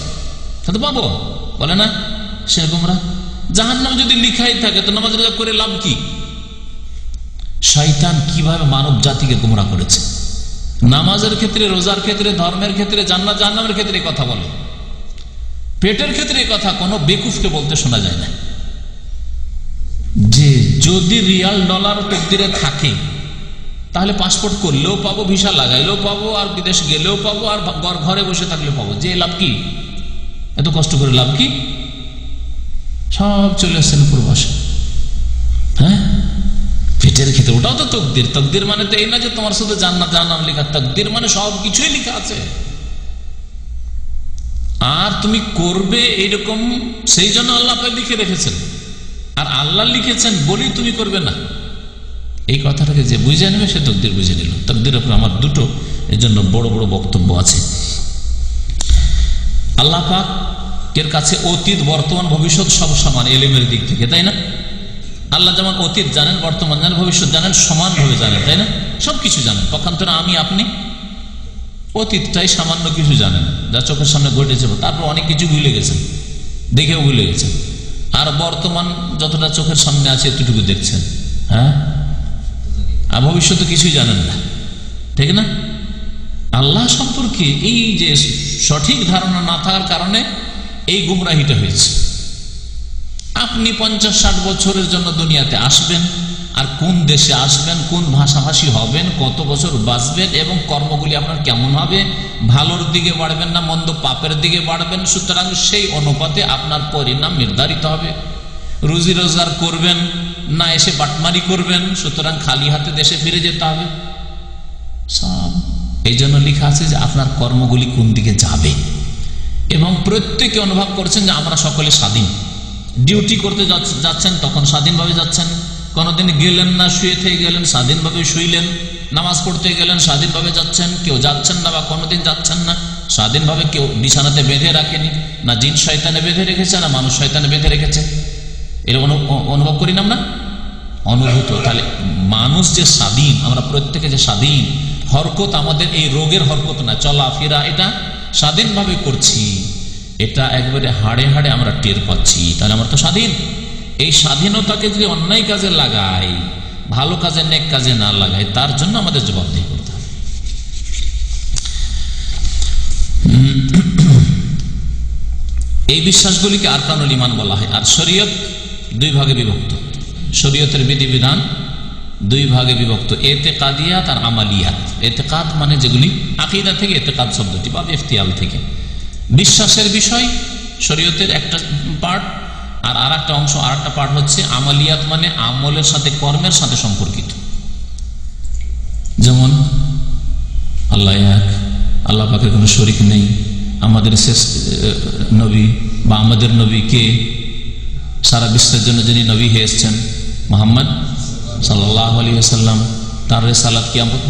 তো পাবো, বলে না সেরকমরা। জাহান্নাম যদি লিখাই থাকে, তো নামাজ রোজা করে লাভ কি? শয়তান কিভাবে মানব জাতিকে গুমরা করেছে! নামাজের ক্ষেত্রে, রোজার ক্ষেত্রে, ধর্মের ক্ষেত্রে, জান্নাত জাহান্নামের ক্ষেত্রে কথা বলে, পেটের ক্ষেত্রে কথা কোনো বেকুফকে বলতে শোনা যায় না। যে যদি রিয়াল ডলার তকদিরে থাকে, তাহলে পাসপোর্ট করলেও পাবো, ভিসা লাগাইলেও পাবো, আর বিদেশ গেলেও পাবো, আর ঘরে বসে থাকলেও পাবো। যে লাভ কি? এত কষ্ট করে লাভ কি? সব চলে আসছেন প্রবাসে, হ্যাঁ, পেটের ক্ষেত্রে। ওটাও তো তকদির। তকদির মানে তো এই না যে তোমার শুধু জান্নাত জাহান্নাম লেখা, তকদির মানে সব কিছুই লেখা আছে, আর তুমি করবে এইরকম, সেই জন্য আল্লাহ লিখে রেখেছেন। আর আল্লাহ লিখেছেন বলি তুমি করবে না, এই কথাটাকে যে বুঝে নেবে, সে তকদির বুঝে নিল। তকদির উপর আমার দুটো এর জন্য বড় বড় বক্তব্য আছে। আল্লাহ পাকের কাছে অতীত, বর্তমান, ভবিষ্যৎ সব সমান এলিমের দিক থেকে, তাই না? আল্লাহ যেমন অতীত জানেন, বর্তমান জানেন, ভবিষ্যৎ জানেন, সমানভাবে জানেন, তাই না? সবকিছু জানেন। পক্ষান্তরে আমি আপনি অতীতটাই সামান্য কিছু জানেন, যা চোখের সামনে ঘটেছে, তারপর অনেক কিছু ভুলে গেছেন, দেখেও ভুলে গেছেন। আর বর্তমান যতটা চোখের সামনে আছে এতটুকু দেখছেন, হ্যাঁ, আর ভবিষ্যতে কিছুই জানেন না, ঠিক না? আল্লাহ সম্পর্কে এই যে সঠিক ধারণা না থাকার কারণে এই গুমরাহিটা হয়েছে। আপনি 50-60 বছরের জন্য দুনিয়াতে আসবেন, আর কোন দেশে আসবেন, কোন ভাষাভাষী হবেন, কত বছর বাঁচবেন এবং কর্মগুলি আপনার কেমন হবে, ভালোর দিকে বাড়বেন না মন্দ পাপের দিকে বাড়বেন। সুতরাং সেই অনুপাতে আপনার পরিণাম নির্ধারিত হবে। রুজি রোজগার করবেন না এসে বাটমারি করবেন, সুতরাং খালি হাতে দেশে ফিরে যেতে হবে সব। এই জন্য লেখা আছে যে আপনার কর্মগুলি কোন দিকে যাবে, এবং প্রত্যেকে অনুভব করছেন যে আমরা সকলে স্বাধীন। ডিউটি করতে যাচ্ছেন তখন স্বাধীনভাবে যাচ্ছেন, কোনোদিন গেলেন না শুয়ে থেকে গেলেন, স্বাধীনভাবে শুইলেন। নামাজ পড়তে গেলেন স্বাধীনভাবে যাচ্ছেন, কেউ যাচ্ছেন না বা কোনোদিন যাচ্ছেন না স্বাধীনভাবে, কেউ বিছানাতে বেঁধে রাখেনি, না জিন শয়তানে বেঁধে রেখেছে না মানুষ শয়তানে বেঁধে রেখেছে। এরকম অনুভব করি না আমরা, অনুভূত। তাহলে মানুষ যে স্বাধীন, আমরা প্রত্যেকে যে স্বাধীন, হরকত আমাদের এই রোগের হরকত না, চলাফেরা এটা স্বাধীনভাবে করছি, এটা একবারে হাড়ে হাড়ে আমরা টের পাচ্ছি। তাহলে আমরা তো স্বাধীন। এই স্বাধীনতাকে যদি অন্যায় কাজে লাগাই, ভালো কাজে নেক কাজে না লাগাই, তার জন্য আমাদের জবাবদিহি করতে হবে। এই বিশ্বাসগুলিকে আরকানুল ঈমান বলা হয়। আর শরীয়ত দুই ভাগে বিভক্ত। শরীয়তের বিধিবিধান দুই ভাগে বিভক্ত, এতেকাদিয়াত আর আমালিয়াত। এতেকাদ মানে যেগুলি আকীদা থেকে, এতেকাদ শব্দটি বা ইফতিয়াল থেকে, বিশ্বাসের বিষয় শরীয়তের একটা পার্ট। আর আরেকটা অংশ, আরেকটা পার্ট হচ্ছে আমালিয়াত, মানে আমলের সাথে কর্মের সাথে সম্পর্কিত। যেমন আল্লাহ এক, আল্লাহ পাকের কোনো শরীক নেই, আমাদের শেষ নবী বা আমাদের নবী কে, সারা বিশ্বের জন্য যিনি নবী হয়ে এসছেন মুহাম্মদ সাল্লাল্লাহু আলাইহি ওয়াসাল্লাম, তার রিসালাত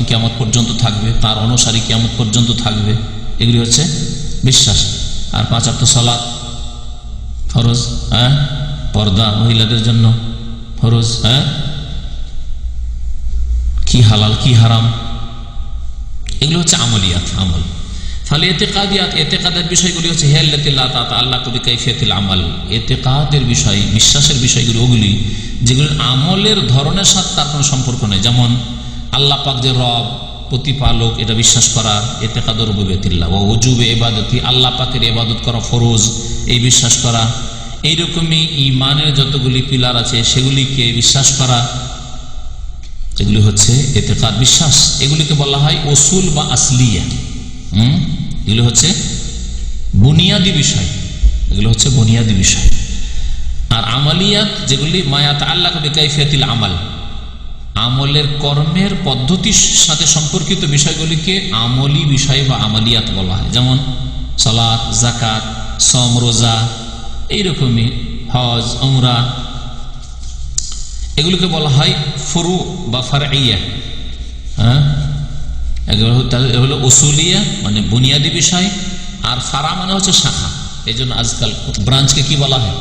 কিয়ামত পর্যন্ত থাকবে, তার অনুসারী কিয়ামত পর্যন্ত থাকবে, এগুলি হচ্ছে বিশ্বাস। আর 5 ওয়াক্ত সালাত ফরজ, পর্দা মহিলাদের জন্য ফরজ, কি হালাল কি হারাম, এগুলো হচ্ছে আমলিয়াত, আমল। তাহলে এতেকাদিয়াত, এতেকাদের বিষয়গুলি হচ্ছে হিয়াল্লাতী লা তাতাআল্লাকু বিকাইফিয়াতিল আমাল। এতেকাদের বিষয়, বিশ্বাসের বিষয়গুলি ওগুলি যেগুলো আমলের ধরনের সাথে তার কোনো সম্পর্ক নেই। যেমন আল্লাহ পাক যে রব, প্রতিপালক, এটা বিশ্বাস করা এতেকাদুর রুবুবিয়্যাতিল্লাহ। ওয়া ওয়াজুবে ইবাদতি, আল্লাহ পাকের ইবাদত করা ফরজ, এই বিশ্বাস করা। এইরকমই ঈমানের যতগুলি পিলার আছে সেগুলিকে বিশ্বাস করা, এগুলি হচ্ছে এতেকাদ, বিশ্বাস। এগুলিকে বলা হয় উসুল বা আসলিয়া। এগুলো হচ্ছে বুনিয়াদি বিষয়, এগুলো হচ্ছে বুনিয়াদি বিষয়। আর আমালিয়াত যেগুলি মা ইয়াতাআল্লাকু বিকাইফিয়াতিল আমাল, আমলের কর্মের পদ্ধতির সাথে সম্পর্কিত বিষয়গুলিকে আমলি বিষয় বা আমালিয়াত বলা হয়। যেমন সালাত, যাকাত, সওম, রোজা, এইরকমই হজ, উমরা, এগুলোকে বলা হয় ফুরু বা ফারঈয়া। হলো উসুলিয়া মানে বুনিয়াদি বিষয়, আর ফারা মানে হচ্ছে শাখা। এই জন্য আজকাল ব্রাঞ্চকে কি বলা হয়?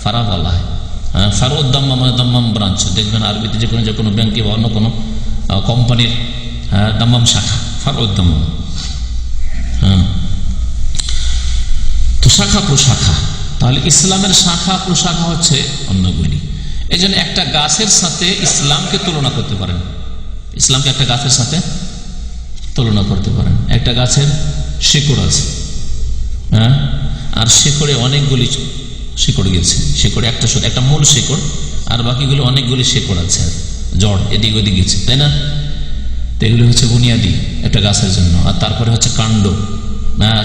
ফারা বলা হয়। ফারউদ্দাম্মা মানে দাম্মাম ব্রাঞ্চ, দেখবেন আরবিতে যে কোনো ব্যাংকে বা অন্য কোনো কোম্পানির দাম্মাম শাখা, ফারউদ্দাম্মাম। তো শাখা প্রশাখা, তাহলে ইসলামের শাখা প্রশাখা হচ্ছে অন্যগুলি। এই জন্য একটা গাছের সাথে ইসলামকে তুলনা করতে পারেন, ইসলামকে একটা গাছের সাথে তুলনা করতে পারেন। একটা গাছের শিকড় আছে, আর শিকড়ে অনেকগুলি শিকড় গেছে, শিকড়ে একটা মূল শিকড়, আর বাকিগুলো অনেকগুলি শিকড় আছে, জড় এদিক ওদিক গেছে, তাই না? তো এগুলি হচ্ছে বুনিয়াদি একটা গাছের জন্য। আর তারপরে হচ্ছে কাণ্ড,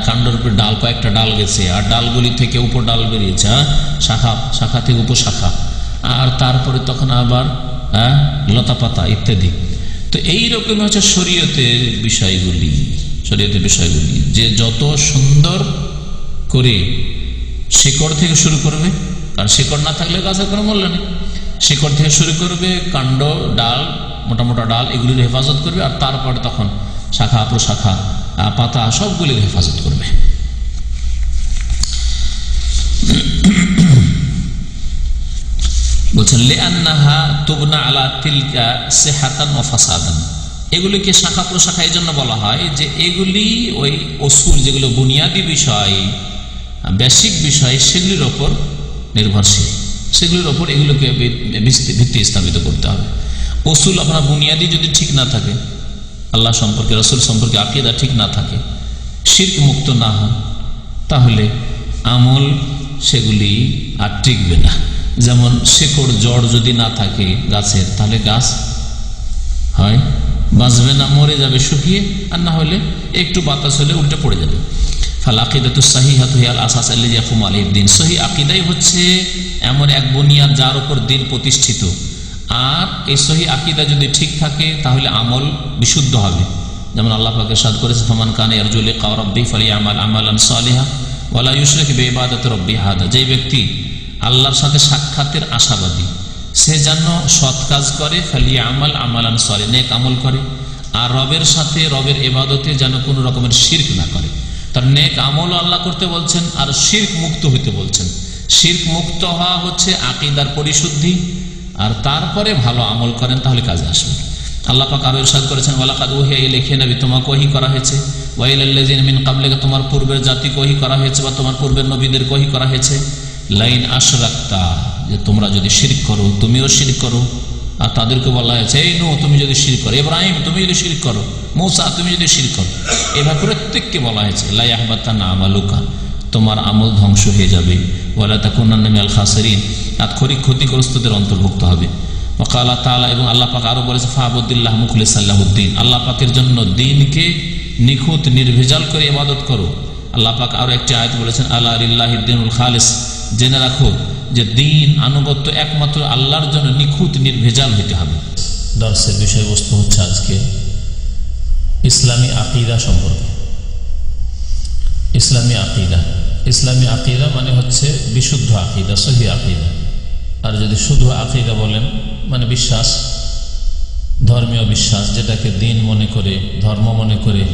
কাণ্ডের উপরে ডাল, কয়েকটা ডাল গেছে, আর ডালগুলি থেকে উপর ডাল বেরিয়েছে, শাখা, শাখা থেকে উপশাখা, আর তারপরে তখন আবার লতা পাতা ইত্যাদি। তো এইরকম হচ্ছে শরীয়তের বিষয়গুলি, শরীয়তের বিষয়গুলি যে যত সুন্দর করে শিকড় থেকে শুরু করবে, কারণ শিকড় না থাকলে গাছের কোনো মূল্য নেই। শিকড় থেকে শুরু করবে, কাণ্ড, ডাল, মোটা মোটা ডাল, এগুলির হেফাজত করবে, আর তারপরে তখন শাখা প্রশাখা পাতা সবগুলির হেফাজত করবে। বলছেন লিআন্নাহা তুবনা আলা তিলকা সিহাতান ওয়া ফাসাদান। এগুলিকে শাখা প্রশাখা এই জন্য বলা হয় যে এগুলি ওই উসুল, যেগুলো বুনিয়াদি বিষয়, বেসিক বিষয়, সেগুলির ওপর নির্ভরশীল, সেগুলির ওপর এগুলোকে ভিত্তি স্থাপিত করতে হবে। উসুল আপনার বুনিয়াদি যদি ঠিক না থাকে, আল্লাহ সম্পর্কে, রাসূল সম্পর্কে আকীদা ঠিক না থাকে, শিরক মুক্ত না হন, তাহলে আমল সেগুলি আর টিকবে না। যেমন শেকড় জড় যদি না থাকে গাছের, তাহলে গাছ হয় বাঁচবে না, মরে যাবে শুকিয়ে, আর না হলে একটু বাতাস হলে উল্টে পড়ে যাবে। ফাল আকিদাতু সাহিহাতু হিয়াল আসাস আল্লাযী ইয়াকুমু আলাইহি দ্বীন। সহিহ আকীদাই হচ্ছে এমন এক বুনিয়াদ যার উপর দিন প্রতিষ্ঠিত। আর এই সহিহ আকীদা যদি ঠিক থাকে তাহলে আমল বিশুদ্ধ হবে। যেমন আল্লাহ পাক ইরশাদ করেছে, ফামান কানা ইয়ারজু লিকা রাব্বিহি ফালিয়ামাল আমালান সালিহান ওয়া লা ইউশরিক বিইবাদাতি রাব্বিহি আহাদা। যে ব্যক্তি আল্লাহর সাথে সাক্ষাতের আশাবাদী, সে যেন সৎ কাজ করে, ফালিয়ামাল আমালান সালিহান, নেক আমল করে, আর রবের সাথে রবের ইবাদতে যেন কোনো রকমের শিরক না করে। তার নেক আমল আল্লাহ করতে বলছেন আর শিরক মুক্ত হইতে বলছেন। শিরক মুক্ত হওয়া হচ্ছে আকীদার পরিশুদ্ধি, আর তারপরে ভালো আমল করেন তাহলে কাজে আসবে। আল্লাহ পাক আরো ইরশাদ করেছেন, ওয়ালাকাদ উহিয়া ইলাইকা নবী, তোমাকে ওহী করা হয়েছে, ওয়া ইলাল্লাযিনা মিন ক্বাবলিকা, তোমার পূর্বের জাতিকে ওহী করা হয়েছে বা তোমার পূর্বের নবীদেরকে ওহী করা হয়েছে, লাইন আশরাকতা, যে তোমরা যদি শিরক করো, তুমিও শিরক করো। আর তাদেরকে বলা হয়েছে, এই নূহ তুমি যদি শিরক করো, ইব্রাহিম তুমি যদি শিরক করো, মূসা তুমি যদি শিরক করো, এভাবে প্রত্যেককে বলা হয়েছে, লা ইয়াহবাতান্না আমালুকা, তোমার আমল ধ্বংস হয়ে যাবে, ওয়ালা তাকুনান্না মিনাল খাসিরিন, আক্ষরিক ক্ষতিগ্রস্তদের অন্তর্ভুক্ত হবে। ওয়াকালা তাআলা, এবং আল্লাহ পাক আরো বলেছে, ফাবুদিল্লাহ মুখলিসান লাহুদ্দিন, আল্লাহ পাকের জন্য দ্বীনকে নিখুঁত নির্ভেজাল করে ইবাদত করো। আল্লাহ পাক আরো একটি আয়াত বলেছেন, আলা লিল্লাহিদ দীনুল খালিস, জেনে রাখো যে দ্বীন আনুগত্য একমাত্র আল্লাহর জন্য নিখুঁত নির্ভেজাল হতে হবে। দর্শের বিষয়বস্তু হচ্ছে আজকে ইসলামী আকীদা সম্পর্কে। ইসলামী আকীদা, ইসলামী আকীদা মানে হচ্ছে বিশুদ্ধ আকীদা, সহিহ আকীদা। আর যদি শুধু আকীদা বলেন মানে বিশ্বাস, ধর্মীয় বিশ্বাস, যেটাকে দিন মনে করে, ধর্ম মনে করে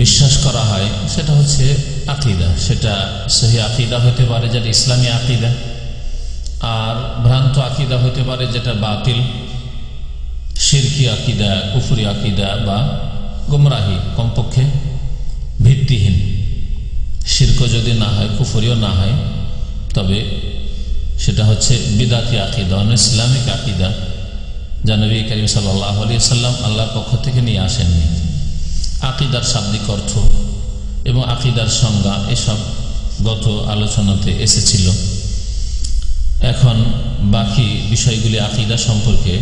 বিশ্বাস করা হয়, সেটা হচ্ছে আকীদা। সেটা সহিহ আকীদা হতে পারে যেটা ইসলামী আকীদা, আর ভ্রান্ত আকীদা হতে পারে যেটা বাতিল, শিরকি আকীদা, কুফরি আকীদা বা গুমরাহি, কমপক্ষে ভিত্তিহীন। শিরক যদি না হয়, কুফরিও না হয়, তবে সেটা হচ্ছে বিদাতি আকীদা, ইসলামিক আকীদা, যা নবী করিম সাল্লাল্লাহু আলাইহি ওয়াসাল্লাম আল্লাহর পক্ষ থেকে নিয়ে আসেননি। আকীদার শাব্দিক অর্থ এবং আকীদার সংজ্ঞা এসব গত আলোচনাতে এসেছিল। এখন বাকি বিষয়গুলি আকীদা সম্পর্কে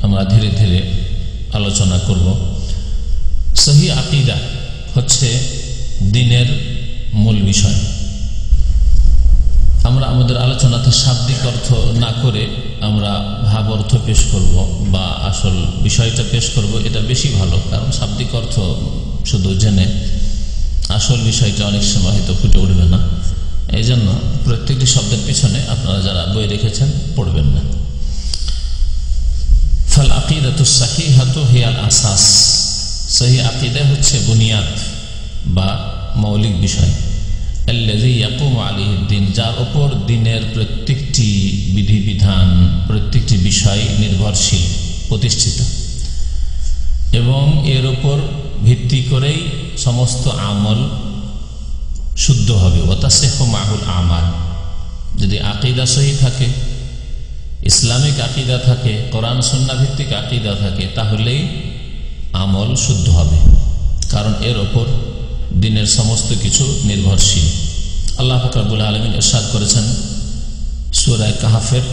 আমরা ধীরে ধীরে আলোচনা করব। সহিহ আকীদা হচ্ছে দ্বীনের মূল বিষয়। আমরা আমাদের আলোচনাতে শাব্দিক অর্থ না করে আমরা ভাব অর্থ পেশ করব বা আসল বিষয়টা পেশ করব, এটা বেশি ভালো। কারণ শাব্দিক অর্থ শুধু জেনে আসল বিষয়টা অনেক সময় হয়তো ফুটে উঠবে না। এই জন্য প্রত্যেকটি শব্দের পিছনে আপনারা যারা বই রেখেছেন পড়বেন না। ফাল আকিদাতু সাহিহাতু হিয়াল আসাস, সহিহ আকীদা হচ্ছে বুনিয়াদ বা মৌলিক বিষয়। আল্লাযী ইয়াকুমু আলাইহি দ্বীন, যার উপর দ্বীনের প্রত্যেকটি বিধিবিধান, প্রত্যেকটি বিষয় নির্ভরশীল, প্রতিষ্ঠিত, এবং এর উপর ভিত্তি করেই সমস্ত আমল শুদ্ধ হবে। ওয়া তাসিহু মাহুল আমাল, যদি আকীদা সহিহ থাকে, ইসলামিক আকীদা থাকে, কোরআন সুন্নাহ ভিত্তিক আকীদা থাকে, তাহলেই আমল শুদ্ধ হবে। কারণ এর ওপর দ্বীনের সমস্ত কিছু নির্ভরশীল। আল্লাহ পাক রব্বুল আলামিন ইরশাদ করেছেন সূরা কাহফের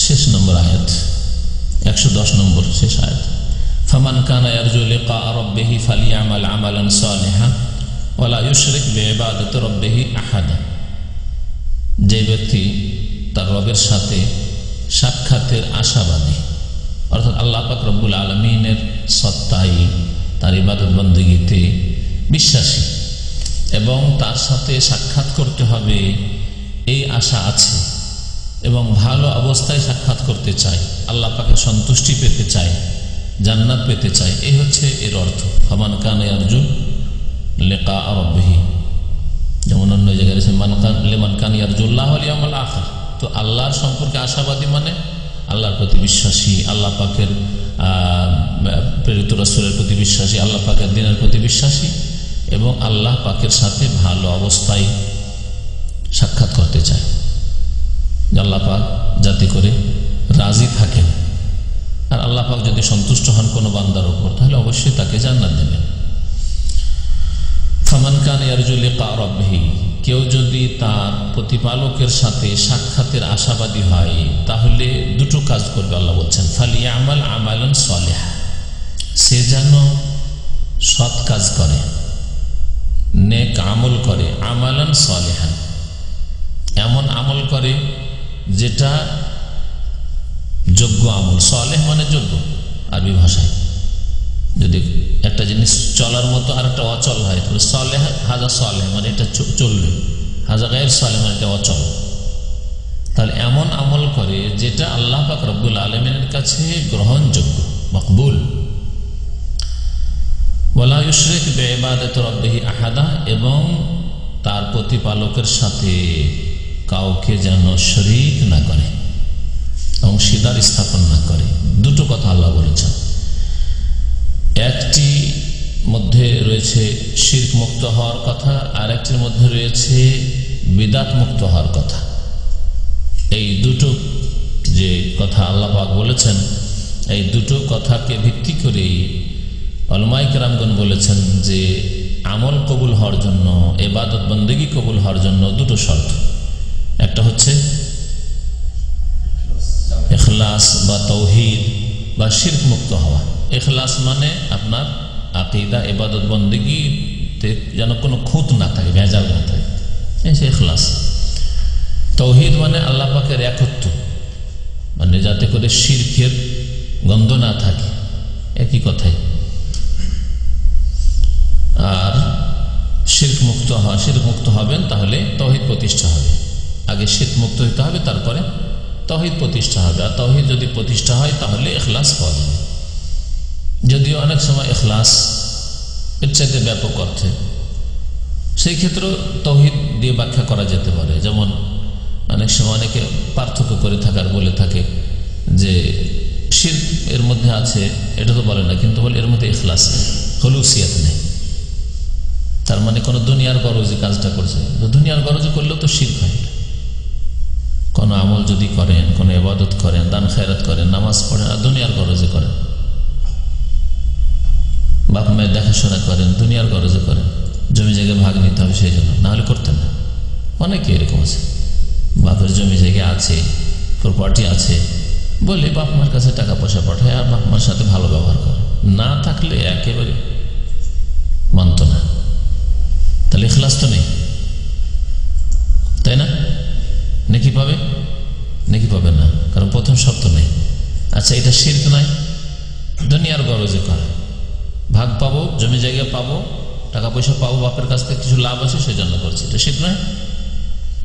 শেষ নম্বর আয়াত, 110 নম্বর শেষ আয়াত, ফামান কানা ইয়ারজু লিকা রাব্বিহি ফালিয়ামাল আমালান সালিহান ওয়া লা ইউশরিক বিইবাদাতি রাব্বিহি আহাদা। যে ব্যক্তি তার রবের সাথে সাক্ষাতের আশাবাদী, অর্থাৎ আল্লাহ পাক রব্বুল আলামিনের সত্তায়, তার ইবাদত বন্দেগীতে বিশ্বাসী এবং তার সাথে সাক্ষাৎ করতে হবে এই আশা আছে, এবং ভালো অবস্থায় সাক্ষাৎ করতে চায়, আল্লাহ পাকের সন্তুষ্টি পেতে চায়, জান্নাত পেতে চায়, এই হচ্ছে এর অর্থ। ফামান কানা ইয়ারজু লিকা রাব্বিহি, যেমন অন্য জায়গায় আছে লিমান কানা ইয়ারজুল্লাহ ওয়াল ইয়াউমাল আখির। তো আল্লাহর সম্পর্কে আশাবাদী মানে আল্লাহর প্রতি বিশ্বাসী, আল্লাহ পাকের প্রেরিত রাসূলের প্রতি বিশ্বাসী, আল্লাহ পাকের দ্বীনের প্রতি বিশ্বাসী, এবং আল্লাহ পাকের সাথে ভালো অবস্থায় সাক্ষাৎ করতে চায়। আল্লাহ পাক যাতে করে রাজি থাকেন, আর আল্লাহ পাক যদি সন্তুষ্ট হন কোনো বান্দার উপর, তাহলে অবশ্যই তাকে জান্নাত দেবেন। ফামান কানা ইয়ারজু লিকা রাব্বিহি, কেউ যদি তার প্রতিপালকের সাথে সাক্ষাতের আশাবাদী হয় তাহলে দুটো কাজ করবে। আল্লাহ বলছেন ফালিয়ামাল আমালান সালিহা, সে যেন সৎ কাজ করে, নেক আমল করে। আমালান সালিহান, এমন আমল করে যেটা যোগ্য আমল। সালেহ মানে যোগ্য আরবি ভাষায়। যদি একটা জিনিস চলার মতো আর একটা অচল হয় তাহলে সালেহ, হাজা সালেহ মানে এটা চলবে, হাজা গায়ের সালেহ মানে এটা অচল। তাহলে এমন আমল করে যেটা আল্লাহ পাক রব্বুল আলামিনের কাছে গ্রহণযোগ্য, মকবুল। ওয়ালা ইউশরিক বিইবাদাতি রাব্বিহি আহাদা, এবং তার প্রতিপালকের সাথে কাউকে যেন শরীক না করে, অংশীদার স্থাপন না করে। দুটো কথা আল্লাহ বলেছেন। একটি মধ্যে রয়েছে শিরক মুক্ত হওয়ার কথা, আর একটির মধ্যে রয়েছে বিদাত মুক্ত হওয়ার কথা। এই দুটো যে কথা আল্লাহ পাক বলেছেন, এই দুটো কথাকে ভিত্তি করেই উলামায়ে কেরামগণ বলেছেন যে আমল কবুল হওয়ার জন্য, ইবাদত বন্দেগী কবুল হওয়ার জন্য দুটো শর্ত। একটা হচ্ছে ইখলাস বা তাওহীদ বা শিরক মুক্ত হওয়া। ইখলাস মানে আপনার আকীদা, ইবাদত বন্দেগীতে যেন কোনো খুঁত না থাকে, ভেজাল না থাকে, এই সে ইখলাস। তাওহীদ মানে আল্লাহ পাকের একত্ব, মানে যাতে করে শিরকের গন্ধ না থাকে, একই কথাই। আর শিরক মুক্ত হওয়া, শিরক মুক্ত হবেন তাহলে তাওহীদ প্রতিষ্ঠা হবে। আগে শিরক মুক্ত হতে হবে, তারপরে তাওহীদ প্রতিষ্ঠা হবে। আর তাওহীদ যদি প্রতিষ্ঠা হয় তাহলে ইখলাস পাওয়া যাবে। যদিও অনেক সময় ইখলাস এর চাইতে ব্যাপক অর্থে, সেই ক্ষেত্রেও তাওহীদ দিয়ে ব্যাখ্যা করা যেতে পারে। যেমন অনেক সময় অনেকে পার্থক্য করে থাকার বলে থাকে যে শিরক এর মধ্যে আছে, এটা তো বলে না, কিন্তু বলে এর মধ্যে ইখলাস নেই, খুলুসিয়াত নেই। তার মানে কোনো দুনিয়ার গরজে কাজটা করছে, দুনিয়ার গরজে করলেও তো শিরক হয়। কোনো আমল যদি করেন, কোনো ইবাদত করেন, দান খায়রাত করেন, নামাজ পড়েন, আর দুনিয়ার গরজে করেন, বাপ মায়ের দেখাশোনা করেন, দুনিয়ার গরজে করেন, জমি জায়গায় ভাগ নিতে হবে সেই জন্য, না হলে করতেন না। অনেকে এরকম আছে, বাপের জমি জায়গা আছে, প্রপার্টি আছে বলে বাপ মার কাছে টাকা পয়সা পাঠায় আর বাপ মার সাথে ভালো ব্যবহার করে, না থাকলে একেবারে মানত না। তাহলে ইখলাস তো নেই, তাই না? নেকি পাবে? নেকি পাবে না, কারণ প্রথম শর্ত নেই। আচ্ছা, এটা শিরক নয়, দুনিয়ার গরজে করে, ভাগ পাবো, জমি জায়গা পাবো, টাকা পয়সা পাবো, বাপের কাছ থেকে কিছু লাভ আছে সেজন্য করছে, এটা শিরক নয়।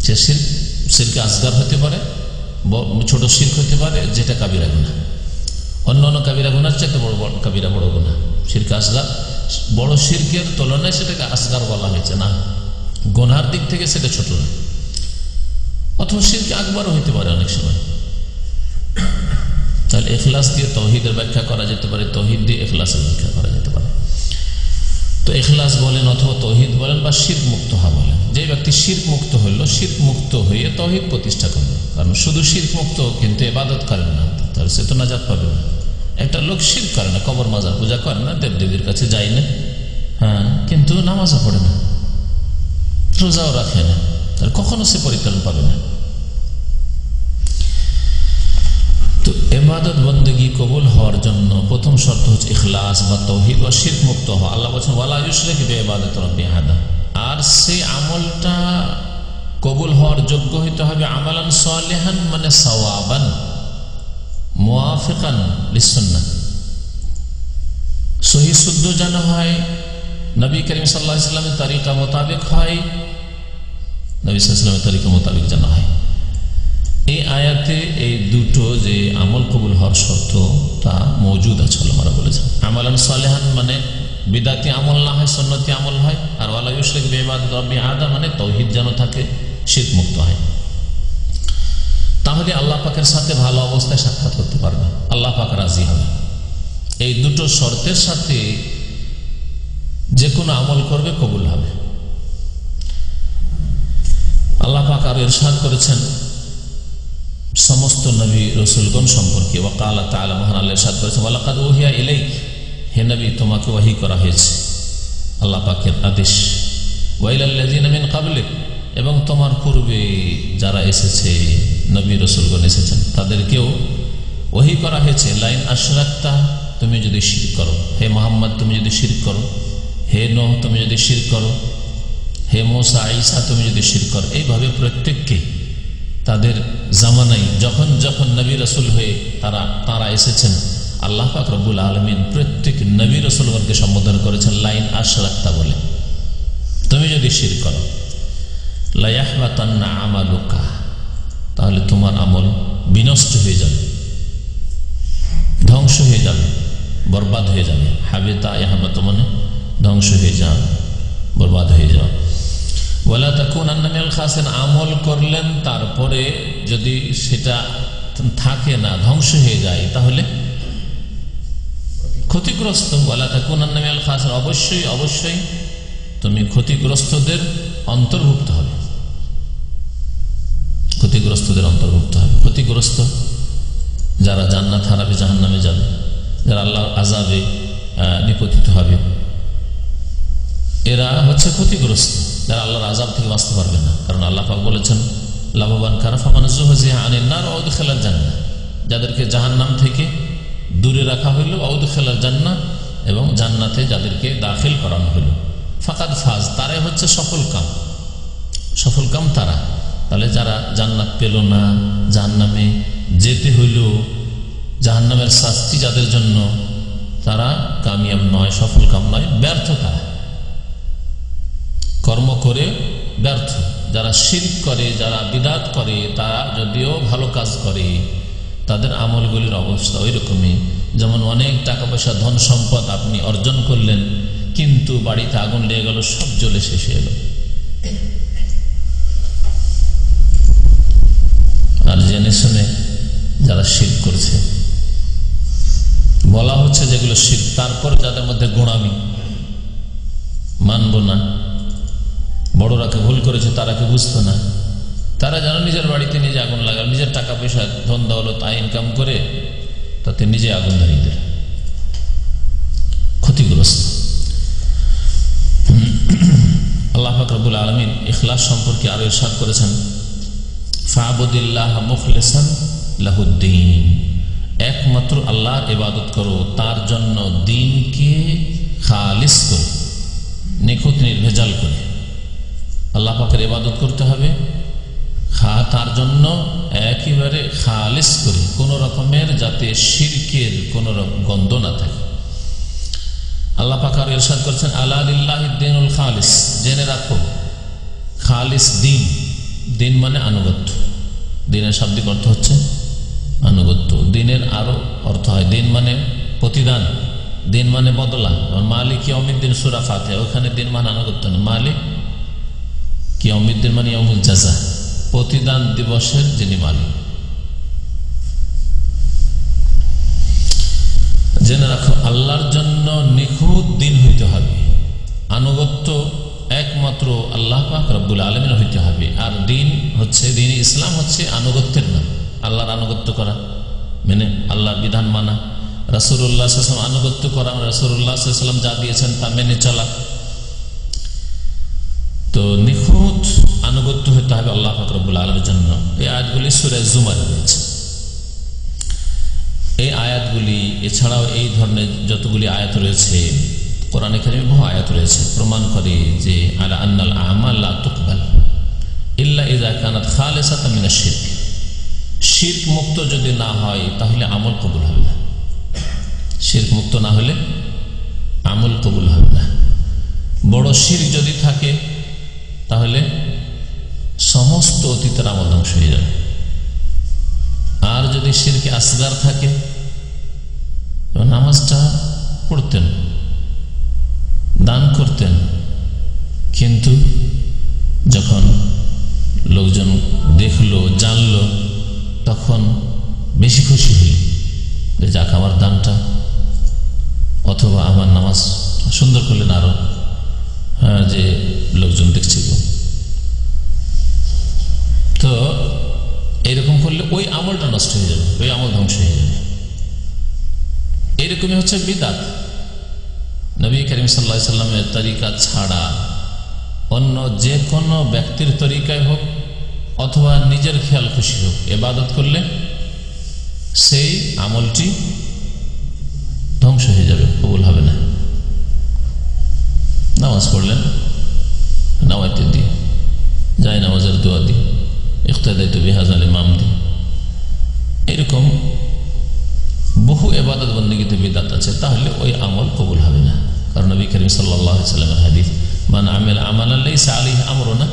সে শিরকে আসগার হতে পারে, ছোট শিরক হতে পারে, যেটা কাবিরা গুনাহ। অন্য অন্য কাবিরা গুনার চাইতে বড় বড় কাবিরা বড় গুনাহ। শিরক আসগার, বড় শিরকের তুলনায় সেটাকে আসগার বলা হয়েছে না, গুনার দিক থেকে সেটা ছোট না। অথবা শিরক আকবরও হইতে পারে অনেক সময়। তাহলে ইখলাস দিয়ে তাওহীদের ব্যাখ্যা করা যেতে পারে, তাওহীদ দিয়ে ইখলাসের ব্যাখ্যা করা যেতে পারে। তো ইখলাস বলেন অথবা তাওহীদ বলেন বা শিরক মুক্ত হওয়া বলেন। যে ব্যক্তি শিরক মুক্ত হইল, শিরক মুক্ত হয়ে তাওহীদ প্রতিষ্ঠা করবে। কারণ শুধু শিরক মুক্ত কিন্তু ইবাদত করেন না, তাহলে সে তো নাজাত পাবে না। একটা লোক শিরক করে না, কবর মাজার পূজা করে না, দেবদেবীর কাছে যায় না, হ্যাঁ, কিন্তু নামাজও পড়ে না, রোজাও রাখে না, তাহলে কখনো সে পরিত্রাণ পাবে না। তো ইবাদত বন্দেগী কবুল হওয়ার জন্য প্রথম শর্ত হচ্ছে ইখলাস বা তাওহীদ বা শিরক মুক্ত হওয়া। আল্লাহ বলেছেন ওয়ালা ইউশরিক বিইবাদাতি রাব্বিহি আহাদা। আর সেই আমলটা কবুল হওয়ার যোগ্য হইতে হবে আমালান সালিহান, মানে সাওয়াবান মুওয়াফিকান লিসুন্নাহ, সহিহ শুদ্ধ যেন হয়, নবী করিম সাল্লাল্লাহু আলাইহি ওয়াসাল্লামের তরিকা মোতাবেক হয়, নবী সাল্লাল্লাহু আলাইহি ওয়াসাল্লামের তরিকা মোতাবেক যেন হয়। এই আয়াতে এই দুটো যে আমল কবুল হওয়ার শর্ত তা মজুদ আছে, ওলামারা বলেছেন। আমালান সালিহান মানে বিদাতি আমল না হয়, সুন্নতি আমল হয়। আর ওয়ালা ইউশরিক বিইবাদাতি রাব্বিহি আহাদা মানে তাওহীদ যেন থাকে, শিরক মুক্ত হয়। তাহলে আল্লাহ পাকের সাথে ভালো অবস্থায় সাক্ষাৎ করতে পারবে, আল্লাহ পাক রাজি হবে। এই দুটো শর্তের সাথে যে কোনো আমল করবে কবুল হবে। আল্লাহ পাক আরো ইরশাদ করেছেন সমস্ত নবী রাসূলগণ সম্পর্কে, ওয়াকাল তাআলা, মহান আল্লাহ ইরশাদ করেছেন ওয়ালাকাদ উহিয়া ইলাইক, হে নবী তোমাকে ওহী করা হয়েছে, আল্লাহ পাকের আদেশ। ওয়াইলাল্লাযিনা মিন ক্বাবলিক, এবং তোমার পূর্বে যারা এসেছে নবী রাসূলগণ এসেছেন তাদেরকেও ওহী করা হয়েছে, লাইন আশরাকতা, তুমি যদি শিরক করো, হে মুহাম্মদ তুমি যদি শিরক করো, হে নূহ তুমি যদি শিরক করো, হে মূসা ঈসা তুমি যদি শিরক করো। এইভাবে প্রত্যেককে তাদের জামানায় যখন যখন নবী রাসূল হয়ে তারা এসেছেন, আল্লাহ পাক রব্বুল আলামিন প্রত্যেক নবী রাসূলগণকে সম্বোধন করেছেন লাইন আশরাকতা বলে। তুমি যদি শিরক করো, লা ইয়াহবাতান্না আমালুকা, তাহলে তোমার আমল বিনষ্ট হয়ে যাবে, ধ্বংস হয়ে যাবে, বরবাদ হয়ে যাবে। হাবিতা ইয়াহবাত মানে ধ্বংস হয়ে যাওয়া, বরবাদ হয়ে যাওয়া। ওয়ালা তাকুনান্না মিনাল খাসিরিন, আমল করলেন তারপরে যদি সেটা থাকে না, ধ্বংস হয়ে যায়, তাহলে ক্ষতিগ্রস্ত। ওয়ালা তাকুনান্না মিনাল খাসিরিন, অবশ্যই অবশ্যই তুমি ক্ষতিগ্রস্তদের অন্তর্ভুক্ত হবে, ক্ষতিগ্রস্তদের অন্তর্ভুক্ত হবে। ক্ষতিগ্রস্ত যারা জান্নাত হারাবে, জাহান্নামে যাবে, যারা আল্লাহর আযাবে নিপতিত হবে, এরা হচ্ছে ক্ষতিগ্রস্ত, যারা আল্লাহর আযাব থেকে বাঁচতে পারবে না। কারণ আল্লাহ পাক বলেছেন লাভবান কারা ফামান যুহজিহা আনিন নার ওয়া উদখিলাল জান্নাহ, যাদেরকে জাহান্নাম থেকে দূরে রাখা হইল, ওয়া উদখিলাল জান্নাহ, এবং জান্নাতে যাদেরকে দাখিল করানো হইল, ফাকাদ ফাজ, তারাই হচ্ছে সফল কাম, সফল কাম তারা। তাহলে যারা জান্নাত পেল না, জাহান্নামে যেতে হইল, জাহান্নামের শাস্তি যাদের জন্য, তারা কামিয়াব নয়, সফল কাম নয়, ব্যর্থ তারা, কর্ম করে ব্যর্থ। যারা শিরক করে, যারা বিদআত করে, তারা যদিও ভালো কাজ করে, তাদের আমলগুলির অবস্থা ওই রকমই, যেমন অনেক টাকা পয়সা ধন সম্পদ আপনি অর্জন করলেন, কিন্তু বাড়িতে আগুন লেগে গেল, সব জ্বলে শেষ হয়ে গেল। আর জেনে শুনে যারা শিরক করছে, বলা হচ্ছে যেগুলো শিরক, তারপর যাদের মধ্যে গোঁড়ামি, মানব না, বড়রাকে ভুল করেছে তারাকে বুঝতো না, তারা যেন নিজের বাড়িতে নিজে আগুন লাগাল, নিজের টাকা পয়সা ধন দৌলত আয় ইনকাম করে তাতে নিজে আগুন ধরিয়ে দিল, ক্ষতিগ্রস্ত। আল্লাহ পাক রব্বুল আলামিন ইখলাস সম্পর্কে আরো ইরশাদ করেছেন, ফাবুদিল্লাহ মুখলিসান লাহুদ্দিন, একমাত্র আল্লাহর ইবাদত করো, তার জন্য দ্বীনকে খালিস করে, নিখুঁত নির্ভেজাল করে। আল্লাহ পাকের ইবাদত করতে হবে তার জন্য একেবারে খালিস করে, কোন রকমের যাতে শিরকের কোন গন্ধ না থাকে। আল্লাহ পাক আর ইরশাদ করেছেন আলা লিল্লাহিদ দীনুল খালিস, জেনে রাখো খালিস দিন, দিন মানে আনুগত্য, দিনের শাব্দিক অর্থ হচ্ছে আনুগত্য। দিনের আরো অর্থ হয়, দিন মানে প্রতিদান, দিন মানে বদলা। মালিক ইয়াউমিদ্দিন সূরা ফাতিহা, ওখানে দিন মানে আনুগত্য না, মালিক ইয়াউমিদ্দিন মানে ইয়াউমুল জাযা, প্রতিদান দিবসের যিনি মালিক। জেনে রাখো আল্লাহর জন্য নিখুঁত দিন হইতে হবে, আনুগত্য একমাত্র আল্লাহ পাক রব্বুল আলামিন হইতে হবে। আর দিন হচ্ছে, দিন ইসলাম হচ্ছে আনুগত্যের নাম, আল্লাহর আনুগত্য করা, মানে আল্লাহর বিধান মানা, রাসূলুল্লাহ সাল্লাল্লাহু আলাইহি ওয়াসাল্লাম আনুগত্য করা, রাসূলুল্লাহ সাল্লাল্লাহু আলাইহি ওয়াসাল্লাম যা দিয়েছেন তা মেনে চলা। তো নিখুঁত আনুগত্য হতে হবে আল্লাহ পাক রব্বুল আলামিনের জন্য। এই আয়াতগুলি সূরা জুমার রয়েছে। এই আয়াতগুলি এছাড়াও এই ধরনের যতগুলি আয়াত রয়েছে কোরআনে কারিমে, বহু আয়াত রয়েছে, প্রমাণ করে যে আলা আন্নাল আমাল লা তুকবাল ইল্লা ইযা কানাত খালিসাতাম মিনাশ শিরক, শিরক মুক্ত যদি না হয় তাহলে আমল কবুল হবে না, শিরক মুক্ত না হলে আমল কবুল হবে না। বড় শিরক যদি থাকে তাহলে সমস্ত অতীতের আমল ধ্বংস হয়ে যাবে। আর যদি শিরকে আসগার থাকে, নামাজটা পড়তেন, দান করতেন, কিন্তু যখন লোকজন দেখলো, জানলো, তখন বেশি খুশি হইল যে যাক আমার দানটা অথবা আমার নামাজ সুন্দর করলেন আরো, হ্যাঁ যে লোকজন দেখছিল। তো এইরকম করলে ওই আমলটা নষ্ট হয়ে যাবে, ওই আমল ধ্বংস হয়ে যাবে। এইরকমই হচ্ছে বিদআত। নবী করিম সাল্লাল্লাহু আলাইহি ওয়াসাল্লামের তরিকা ছাড়া অন্য যে কোনো ব্যক্তির তরিকায় হোক অথবা নিজের খেয়াল খুশি হোক, ইবাদত করলে সেই আমলটি ধ্বংস হয়ে যাবে, কবুল হবে না। নামাজ পড়লেন নামাজটি দিয়ে, যাই নামাজের দোয়া দিয়ে, ইখতিদাইতু বিহাযাল ইমাম দিয়ে, এরকম বহু ইবাদত বন্দেগীতে বিদআত আছে, তাহলে ওই আমল কবুল হবে না। কারণ নবী করিম সাল্লাল্লাহু আলাইহি ওয়াসাল্লামের হাদিস, মান আমিলা আমালান লাইসা আলাইহি আমরুনা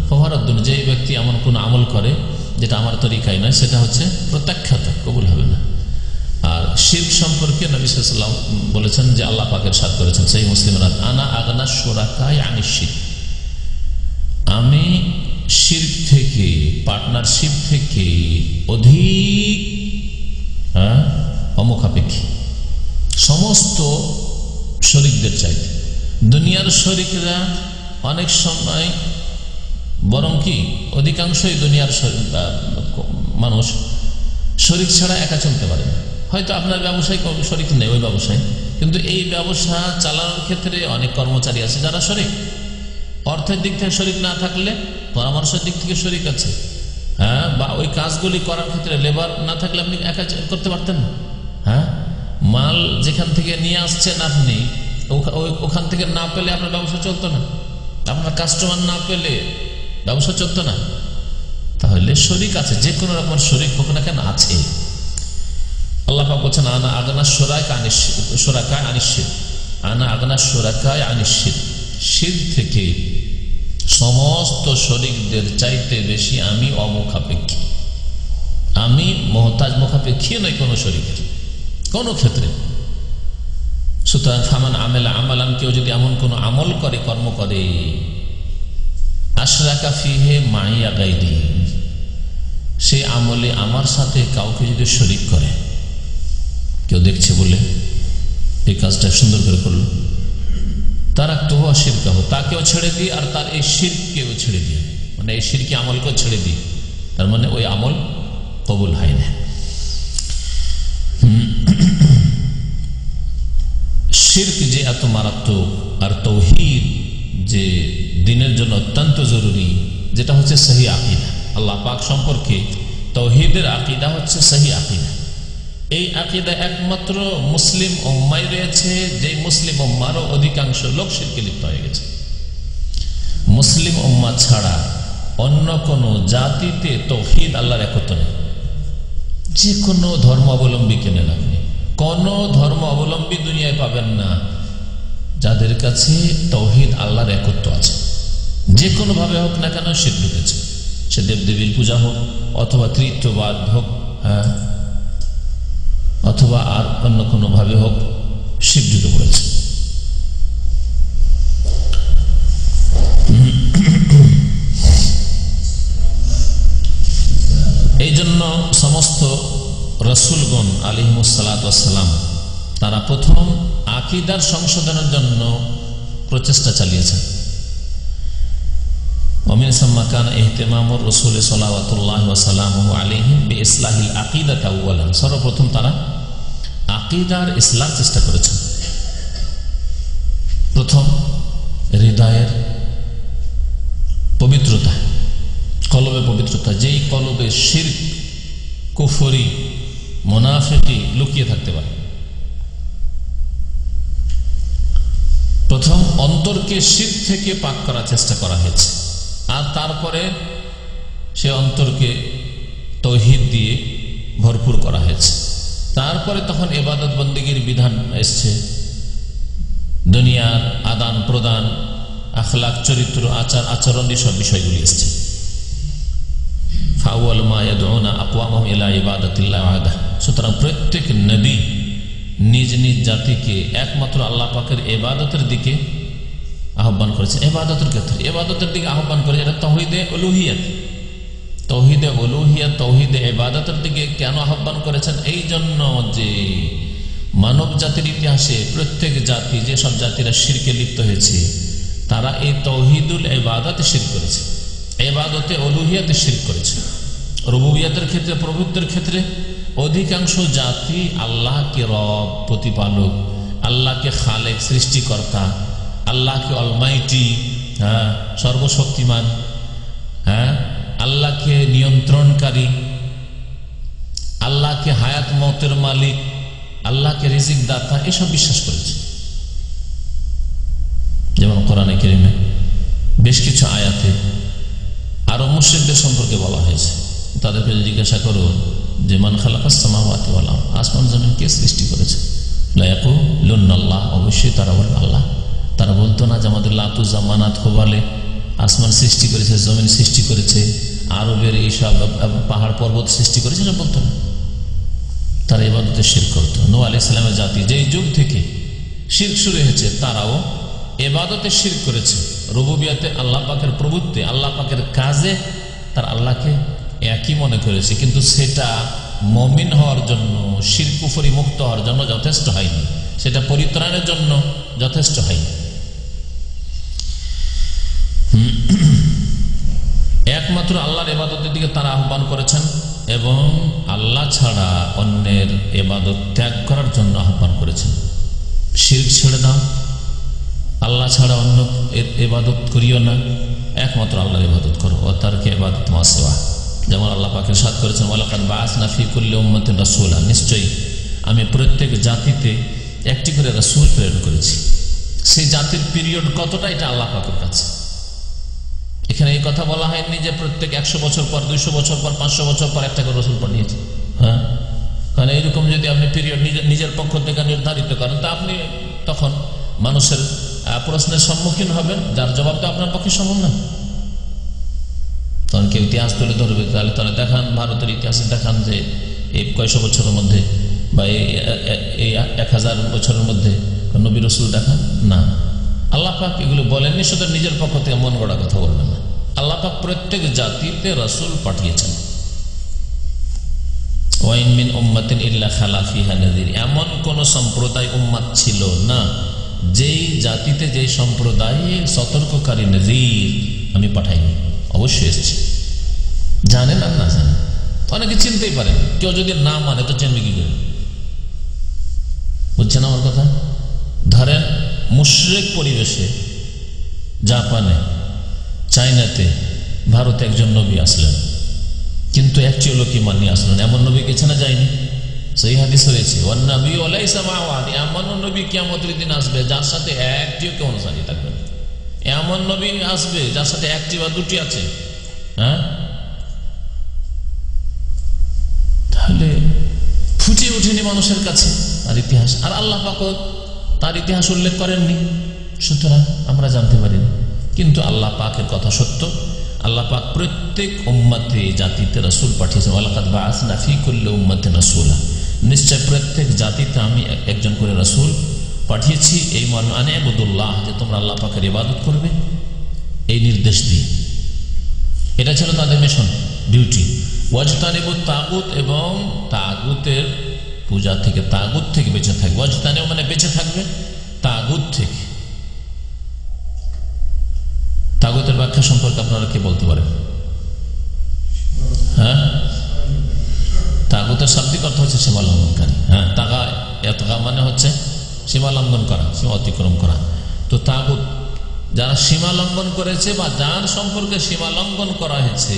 ফাহুয়া রাদ্দুন, যে ব্যক্তি এমন কোন আমল করে যেটা আমার তরিকায় নয়, সেটা হচ্ছে প্রত্যাখ্যাত, কবুল হবে না। আর শিরক সম্পর্কে নবী সাল্লাল্লাহু আলাইহি ওয়াসাল্লাম বলেছেন যে আল্লাহ পাক ইরশাদ করেছেন সহিহ মুসলিমের, আনা আগনা শুরাকায়ে আনিশ শিরক, আমি শিরক থেকে, পার্টনারশিপ থেকে অধিক অমুখাপেক্ষী সমস্ত শরীকদের চাইতে। দুনিয়ার শরীকরা অনেক সময়, বরং কি অধিকাংশই দুনিয়ার মানুষ শরীক ছাড়া একা চলতে পারে না। হয়তো আপনার ব্যবসায় শরীক নেই ওই ব্যবসায়, কিন্তু এই ব্যবসা চালানোর ক্ষেত্রে অনেক কর্মচারী আছে যারা শরীক। অর্থের দিক থেকে শরীক না থাকলে পরামর্শের দিক থেকে শরীক আছে, হ্যাঁ, বা ওই কাজগুলি করার ক্ষেত্রে লেবার না থাকলে আপনি একা করতে পারতেন না। হ্যাঁ, মাল যেখান থেকে নিয়ে আসছেন আপনি, ওখান থেকে না পেলে আপনার ব্যবসা চলতো না, আপনার কাস্টমার না পেলে ব্যবসা চলতো না। তাহলে শরীক আছে, যে কোনো রকম শরীক হোক না কেন আছে। আল্লাহ পাক বলছেন, আনা আগনা শুরাকায়ে আনিশ শিরক, আনা আগনা শুরাকায়ে আনিশ শিরক, শিরক থেকে সমস্ত শরীকদের চাইতে বেশি আমি অমুখাপেক্ষী, আমি মুহতাজ, মুখাপেক্ষী নই কোনো শরীকের কোন ক্ষেত্রে। সুতরাং ফামান আমেলা আমালান, কেউ যদি এমন কোন আমল করে, কর্ম করে, আশরাকা ফিহে মাইয়া গায়রি, সে আমলে আমার সাথে কাউকে যদি শরীক করে, কেউ দেখছে বলে এই কাজটা সুন্দর করে করলো, তারাকতুহু ওয়া শিরকাহু, তাকেও ছেড়ে দিই আর তার এই শিরককেও ছেড়ে দিই, মানে এই শিরকি আমলকেও ছেড়ে দিই, তার মানে ওই আমল কবুল হয় না। শিরক যে এত মারাত্মক, আর তৌহিদ যে দিনের জন্য অত্যন্ত জরুরি, যেটা হচ্ছে সহি আকীদা। আল্লাহ পাক সম্পর্কে তৌহিদের আকীদা হচ্ছে সহি আকীদা। এই আকীদা একমাত্র মুসলিম উম্মায় রয়েছে, যে মুসলিম উম্মারও অধিকাংশ লোক শিরকে লিপ্ত হয়ে গেছে। মুসলিম উম্মা ছাড়া অন্য কোন জাতিতে তৌহিদ আল্লাহর একত্ব নেই। যে কোনো ধর্ম অবলম্বী কেনেন আপনি, কোন ধর্ম অবলম্বী দুনিয়ায় পাবেন না যাদের কাছে তৌহিদ আল্লাহর একত্ব আছে। যে কোনো ভাবে হোক না কেন শিরক ঢুকেছে, সে দেবদেবীর পূজা হোক, অথবা তৃতীয়বাদ হোক, হ্যাঁ, অথবা আর অন্য কোনো ভাবে হোক, শিরক ঢুকে পড়েছে। এই জন্য সমস্ত রাসূলগণ আলাইহিমুস সালাতু ওয়াস সালাম তারা প্রথম আকীদার সংশোধনের জন্য প্রচেষ্টা চালিয়েছেন। ওমিন সাম্মা কানা ইহতিমামুর রাসূল সাল্লাল্লাহু ওয়া সাল্লামু আলাইহি বিইসলাহিল আকীদাতি আউয়ালান, সর্বপ্রথম তারা আকীদার ইসলাহ চেষ্টা করেছেন। প্রথম হৃদয়ের পবিত্রতা, কলবে পবিত্রতা, যেই কলবে শিরক, কুফরি, মুনাফিকি লুকিয়ে থাকতে পারে। প্রথম অন্তরকে শিরক থেকে পাক করার চেষ্টা করা হয়েছে, আর তারপরে সে অন্তরকে তৌহিদ দিয়ে ভরপুর করা হয়েছে। তারপরে তখন ইবাদত বন্দেগীর বিধান এসছে, দুনিয়ার আদান প্রদান, আখলাক, চরিত্র, আচার আচরণ, সব বিষয়গুলি এসছে। সুতরাং প্রত্যেক নবী নিজ নিজ জাতিকে একমাত্র আল্লাহ পাকের ইবাদতের দিকে আহ্বান করেছে। ইবাদতের ক্ষেত্রে ইবাদতের দিকে আহ্বান করে, এটা তাওহীদে উলুহিয়ত, তাওহীদে উলুহিয়ত, তাওহীদে ইবাদতের দিকে কেন আহ্বান করেছেন? এই জন্য যে মানব জাতির ইতিহাসে প্রত্যেক জাতি, যেসব জাতিরা শিরকে লিপ্ত হয়েছে, তারা এই তাওহীদুল ইবাদতে শিরক করেছে, ইবাদতে উলুহিয়তে শিরক করেছে। রুবুবিয়তের ক্ষেত্রে, প্রভুত্বের ক্ষেত্রে অধিকাংশ জাতি আল্লাহকে রব, প্রতিপালক, আল্লাহকে খালেক, সৃষ্টিকর্তা, আল্লাহকে অলমাইটি, হ্যাঁ, সর্বশক্তিমান, হ্যাঁ, আল্লাহকে নিয়ন্ত্রণকারী, আল্লাহকে হায়াত মতের মালিক, আল্লাহকে রিজিক দাতা, এসব বিশ্বাস করেছে। যেমন কোরআনে কারিমে বেশ কিছু আয়াতে আরো মুশরিকদের সম্পর্কে বলা হয়েছে। তাদেরকে জিজ্ঞাসা করো যে মান খালাকাস সামাওয়াতি ওয়াল আরদ, আসমান জমিন কে সৃষ্টি করেছে? লা ইয়াকুলুনাল্লাহ, অবশ্যই তারা বলবে আল্লাহ। তারা বলতো না যে আমাদের লাতু জামানাত হোবালে আসমান সৃষ্টি করেছে, জমিন সৃষ্টি করেছে, আরবের এইসব পাহাড় পর্বত সৃষ্টি করেছে, এটা বলতো না। তারা ইবাদতে শিরক করতো। নূহ আলাইহিস সালামের জাতি যেই যুগ থেকে শিরক শুরু হয়েছে, তারাও ইবাদতে শিরক করেছে। রুবুবিয়াতে আল্লাহ পাকের প্রভুত্বে, আল্লাহ পাকের কাজে তার আল্লাহকে একই মনে করেছে, কিন্তু সেটা মুমিন হওয়ার জন্য, শিরক কুফরি মুক্ত হওয়ার জন্য যথেষ্ট হয়নি, সেটা পরিত্রাণের জন্য যথেষ্ট হয়নি। একমাত্র আল্লাহর ইবাদতের দিকে তারা আহ্বান করেছেন এবং আল্লাহ ছাড়া অন্যের ইবাদত ত্যাগ করার জন্য আহ্বান করেছেন। শিরক ছেড়ে দাও, আল্লাহ ছাড়া অন্য ইবাদত করিও না, একমাত্র আল্লাহর ইবাদত করো। ও তারকে ইবাদত মা সিওয়া, যেমন আল্লাহ পাক ইরশাদ করেছেন ওয়ালাকাদ বাআসনা ফি কুল্লি উম্মাতিন রাসূলা, নিশ্চয়ই আমি প্রত্যেক জাতিতে একটি করে রাসূল প্রেরণ করেছি। সেই জাতির পিরিয়ড কতটা, এটা আল্লাহ পাকের কাছে। এখানে এই কথা বলা হয়নি যে প্রত্যেক 100 বছর পর, 200 বছর পর, 500 বছর পর একটা করে রাসূল পাঠিয়েছে। হ্যাঁ, কারণ এইরকম যদি আপনি পিরিয়ড নিজের পক্ষ থেকে নির্ধারিত করেন, তা আপনি তখন মানুষের প্রশ্নের সম্মুখীন হবেন, যার জবাব তো আপনার পক্ষে সম্ভব না। তখন কেউ ইতিহাস তুলে ধরবে, তাহলে দেখান, ভারতের ইতিহাসে দেখান যে এই কয়শো বছরের মধ্যে বা এই 1000 বছরের মধ্যে নবী রাসূল দেখান না। আল্লাহ পাক এগুলো বলেননি, শুধু নিজের পক্ষ থেকে মন গড়া কথা বলবেন না। আল্লাহ পাক প্রত্যেক জাতিতে রাসূল পাঠিয়েছেন। ওয়াইন মিন উম্মাতিন ইল্লা খালা ফিহা নাযির, এমন কোন সম্প্রদায় উম্মাত ছিল না যেই জাতিতে, যেই সম্প্রদায়ে সতর্ককারী নযির আমি পাঠাইনি। অবশ্যই এসেছে, জানেন আর না জানেন, অনেকে চিনতেই পারেন। কেউ যদি না মানে তো চিনবে কি করে? বুঝছেন আমার কথা? ধরেন মুশরিক পরিবেশে, জাপানে, চায়নাতে, ভারতে একজন নবী আসলেন, কিন্তু একটিও লোকই মানিয়ে আসলেন। এমন নবী গেছে না যায়নি? সেই হাদিস রয়েছে ওয়ান নবী লাইসা মা'আহু আহাদ, এমন নবী কিয়ামতের দিন আসবে যার সাথে একটিও কেউ অনুসারী থাকবে না। এমন নবী আসবে যার সাথে একটি বা দুটি আছে। হ্যাঁ, তাহলে ফুটে ওঠেনি মানুষের কাছে আর ইতিহাস, আর আল্লাহ পাক তার ইতিহাস উল্লেখ করেননি, সুতরাং আমরা জানতে পারিনি। কিন্তু আল্লাহ পাকের কথা সত্য, আল্লাহ পাক প্রত্যেক উম্মতে, জাতিতে রাসূল পাঠিয়েছেন। ওয়ালাকাদ বাআসনা ফি কুল্লি উম্মাতিন রাসূলা, নিশ্চয় প্রত্যেক জাতিতে আমি একজন করে রাসূল পাঠিয়েছি। এই মর্মে আন ইবুদুল্লাহ, যে তোমরা আল্লাহ পাকের ইবাদত করবে, এই নির্দেশ দিয়ে। এটা ছিল তাদের মিশন, ডিউটি। ওয়াজতানিবুত তাগুত, এবং তাগুতের পূজা থেকে, তাগুত থেকে বেঁচে থাকবে। ওয়াজতানিবু মানে বেঁচে থাকবে তাগুত থেকে। তাগুতের ব্যাখ্যা সম্পর্কে আপনারা কি বলতে পারেন? হ্যাঁ, তাগুতের শাব্দিক অর্থ হচ্ছে সীমা লঙ্ঘনকারী। হ্যাঁ, তাগা মানে হচ্ছে সীমা লঙ্ঘন করা, সীমা অতিক্রম করা। তো তাগুত যারা সীমা লঙ্ঘন করেছে বা যার সম্পর্কে সীমা লঙ্ঘন করা হয়েছে,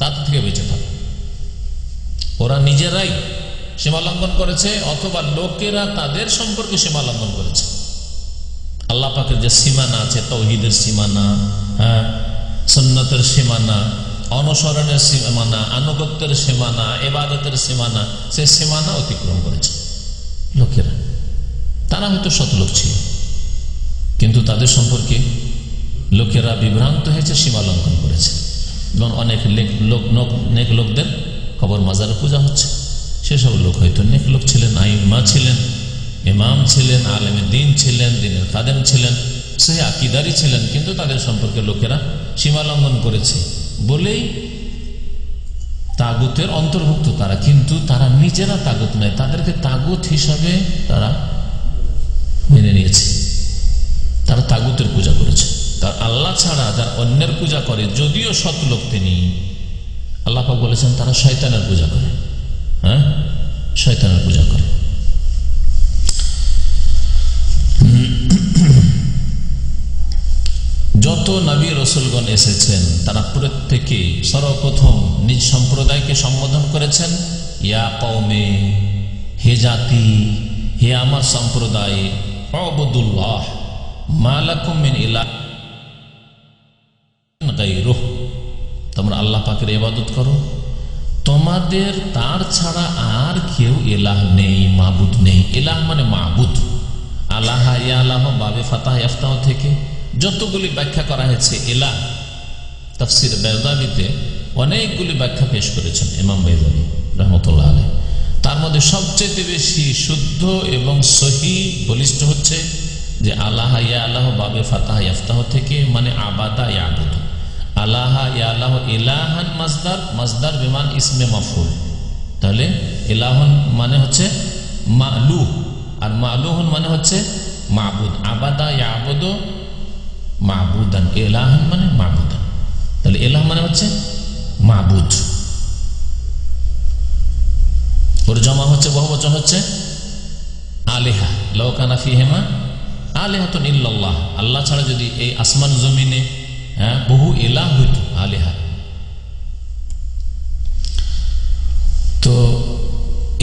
তাদের থেকে বেঁচে থাকে। ওরা নিজেরাই সীমা লঙ্ঘন করেছে অথবা লোকেরা তাদের সম্পর্কে সীমা লঙ্ঘন করেছে। আল্লাহ পাকের যে সীমানা আছে, তাওহীদের সীমানা, হ্যাঁ, সুন্নতের সীমানা, অনুসরণের সীমানা, আনুগত্যের সীমানা, ইবাদতের সীমানা, সে সীমানা অতিক্রম করেছে লোকেরা। তারা হয়তো শত লোক ছিল, কিন্তু তাদের সম্পর্কে লোকেরা বিভ্রান্ত হয়েছে, সীমা লঙ্ঘন করেছে। যেমন অনেক নেক লোকদের কবর মাজারে পূজা হচ্ছে, সেসব লোক হয়তো নেক লোক ছিলেন, আইম্মা ছিলেন, ইমাম ছিলেন, আলেমে দ্বীন ছিলেন, দ্বীনের খাদেম ছিলেন, সহি আকীদারী ছিলেন, কিন্তু তাদের সম্পর্কে লোকেরা সীমা লঙ্ঘন করেছে বলেই তাগুতের অন্তর্ভুক্ত তারা। কিন্তু তারা নিজেরা তাগুত নয়, তাদেরকে তাগুত হিসাবে তারা মেনে নিয়েছে। তারা তাগুতের পূজা করেছে। তার আল্লাহ ছাড়া যার অন্যের পূজা করে, যদিও সৎ লোক তিনি, আল্লাহ পাক বলেছেন তারা শয়তানের পূজা করে। হ্যাঁ, শয়তানের পূজা করে। যত নবী রসুলগণ এসেছেন তারা প্রত্যেকে সর্বপ্রথম নিজ সম্প্রদায়কে সম্বোধন করেছেন ইয়া কওমে, হে জাতি, হে আমার সম্প্রদায়, উবুদুল্লাহ মা লাকুম মিন ইলাহিন গায়রুহ, তোমরা আল্লাহ পাকের ইবাদত করো, তোমাদের তার ছাড়া আর কেউ ইলাহ নেই, মাবুদ নেই। ইলাহ মানে মাবুদ। আল্লাহ ইয়া আল্লাহ বাবে ফাতাহ ইফতাহ থেকে যতগুলি ব্যাখ্যা করা হয়েছে ইলাহ, তাফসির বাইজাবিতে অনেকগুলি ব্যাখ্যা পেশ করেছেন ইমাম বাইজাবি রহমতুল্লাহ আলাইহ। তার মধ্যে সবচেয়ে বেশি শুদ্ধ এবং সহি বলিষ্ঠ হচ্ছে যে আল্লাহ ইয়া আল্লাহ বাবে ফাতাহ ইফতাহ থেকে মানে আবাদা ইয়াবুদু। আল্লাহ ইয়া আল্লাহ ইলাহান মাজদার, মাজদার বিমান ইসমে মাফউল, তাহলে ইলাহন মানে হচ্ছে মালুহ আর মালুহন মানে হচ্ছে মাবুদ। আবাদা ইয়াবুদু মাবুদান, ইলাহান মানে মাবুদান, তাহলে ইলাহ মানে হচ্ছে মাবুদ। ওর জমা হচ্ছে বহুবচন হচ্ছে আলিহা, লাউ কানা ফিহিমা আলিহাতুন ইল্লাল্লাহ, আল্লাহ ছাড়া যদি এই আসমান জমিনে বহু ইলাহ হইত, আলিহা। তো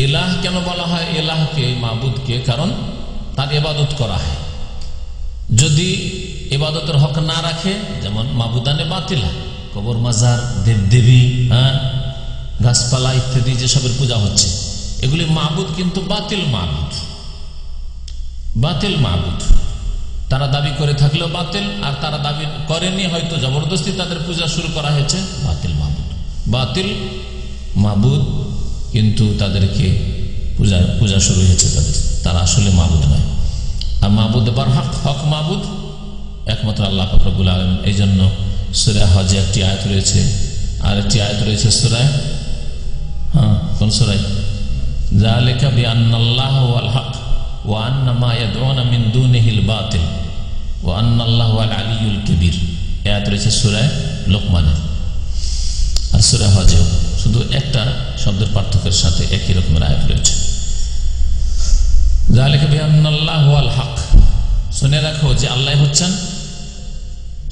ইলাহ কেন বলা হয় ইলাহকে, মাবুদকে? কারণ তার ইবাদত করা হয়। যদি ইবাদতের হক না রাখে, যেমন মাবুদানে বাতিলা, কবর মাজার, দেবদেবী, গাছপালা ইত্যাদি যেসবের পূজা হচ্ছে, এগুলি মাবুদ কিন্তু বাতিল মাবুদ, বাতিল মাবুদ। তারা দাবি করে থাকলেও বাতিল, আর তারা দাবি করেনি, হয়তো জবরদস্তি তাদের পূজা শুরু করা হয়েছে, বাতিল মাবুদ। বাতিল মাবুদ কিন্তু তাদেরকে পূজা শুরু হয়েছে তাদের, তারা আসলে মাবুদ নয়। আর মাবুদ বার হক, হক মাবুদ একমাত্র আল্লাহ পাক রব্বুল আলামিন। এই জন্য সূরা হজে একটি আয়াত রয়েছে, আর একটি আয়াত রয়েছে সূরা, কোন সূরা? যালিকা বিআন্নাল্লাহ ওয়াল হক ওয়া আন্না মা ইয়াদউনা মিন দুনিহিল বাতিল ওয়া আন্নাল্লাহু আল আলিয়্যুল কবীর। আয়াত রয়েছে সূরা লোকমানের আর সূরা হজেও, শুধু একটা শব্দের পার্থক্যের সাথে একই রকমের আয়াত রয়েছে। যালিকা বিআন্নাল্লাহু ওয়াল হক, শুনে রাখো যে আল্লাহ হচ্ছেন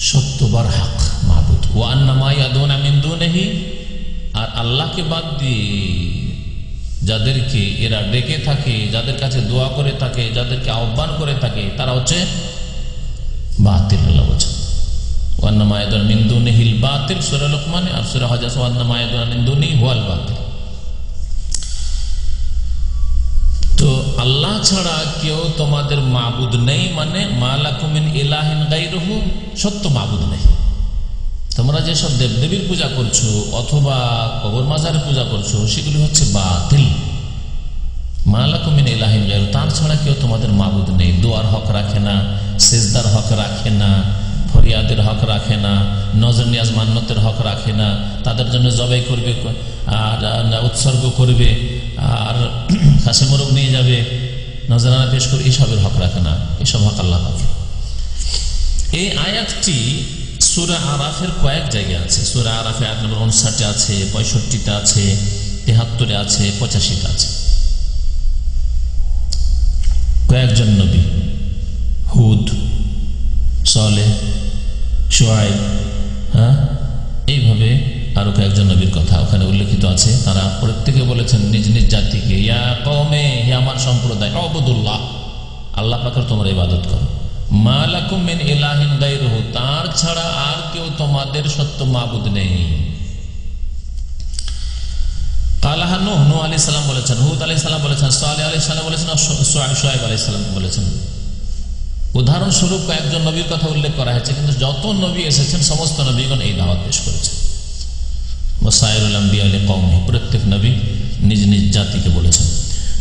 সত্যবার হক মাবুদ। ওয়া আন্না মা ইয়াদউনা মিন দুনিহি, আর আল্লাহকে বাদ দিয়ে যাদেরকে এরা ডেকে থাকে, যাদের কাছে দোয়া করে থাকে, যাদেরকে আহ্বান করে থাকে, তারা হচ্ছে বাতিল। আল্লাহ বলছেন ওয়া আন্না মা ইয়াদউনা মিন দুনিহিল বাতিল, সূরা লোকমানে, আর সূরা হজ ওয়া আন্না মা ইয়াদউনা মিন দুনিহি হুয়াল বাতিল। তো আল্লাহ ছাড়া কেউ তোমাদের মাবুদ নেই, মানে মা লাকুম মিন ইলাহিন গায়রুহু, সত্য মাবুদ নেই। তোমরা যেসব দেবদেবীর পূজা করছো অথবা কবর মাজারের পূজা করছো, সেগুলি হচ্ছে বাতিল। মা লাকুম মিন ইলাহিন গায়রুহু, তার ছাড়া কেউ তোমাদের মাবুদ নেই। দোয়ার হক রাখে না, সেজদার হক রাখে না, ফরিয়াদের হক রাখে না, নজর নিয়াজ মান্নতের হক রাখে না, তাদের জন্য জবাই করবে আর উৎসর্গ করবে আর খাসি মোরগ নিয়ে যাবে, নজরানা পেশ করবে, এসবের হক রাখে না। এসব হক আল্লাহ পাকে। এই আয়াতটি সূরা আরাফের কয়েক জায়গায় আছে। সূরা আরাফে আয়াত নম্বর 59 আছে, 65 আছে, 73 আছে, 85 আছে। কয়েকজন নবী, হুদ, সালেহ, শুআয়ব, এইভাবে আরো কয়েকজন নবীর কথা ওখানে উল্লেখিত আছে। তারা প্রত্যেকে বলেছেন নিজ নিজ জাতিকে, ইয়া কওমে, হে আমার সম্প্রদায়, উবুদুল্লাহ, আল্লাহ পাকের তোমরা ইবাদত করো, মা লাকুম মিন ইলাহিন গায়রুহু, তার ছাড়া আর কেউ তোমাদের সত্য মাবুদ নেই। কালাহা নূহ, নূহ আলাইহিস সালাম বলেছেন, হুদ আলাইহিস সালাম বলেছেন, সালেহ আলাইহিস সালাম বলেছেন, শুআয়ব আলাইহিস সালাম বলেছেন। উদাহরণস্বরূপ কয়েকজন নবীর কথা উল্লেখ করা হয়েছে, কিন্তু যত নবী এসেছেন সমস্ত নবীগণ এই দাওয়াত পেশ করেছেন। ওয়াসাইরুল আম্বিয়া লিকওমি, প্রত্যেক নবী নিজ নিজ জাতিকে বলেছেন।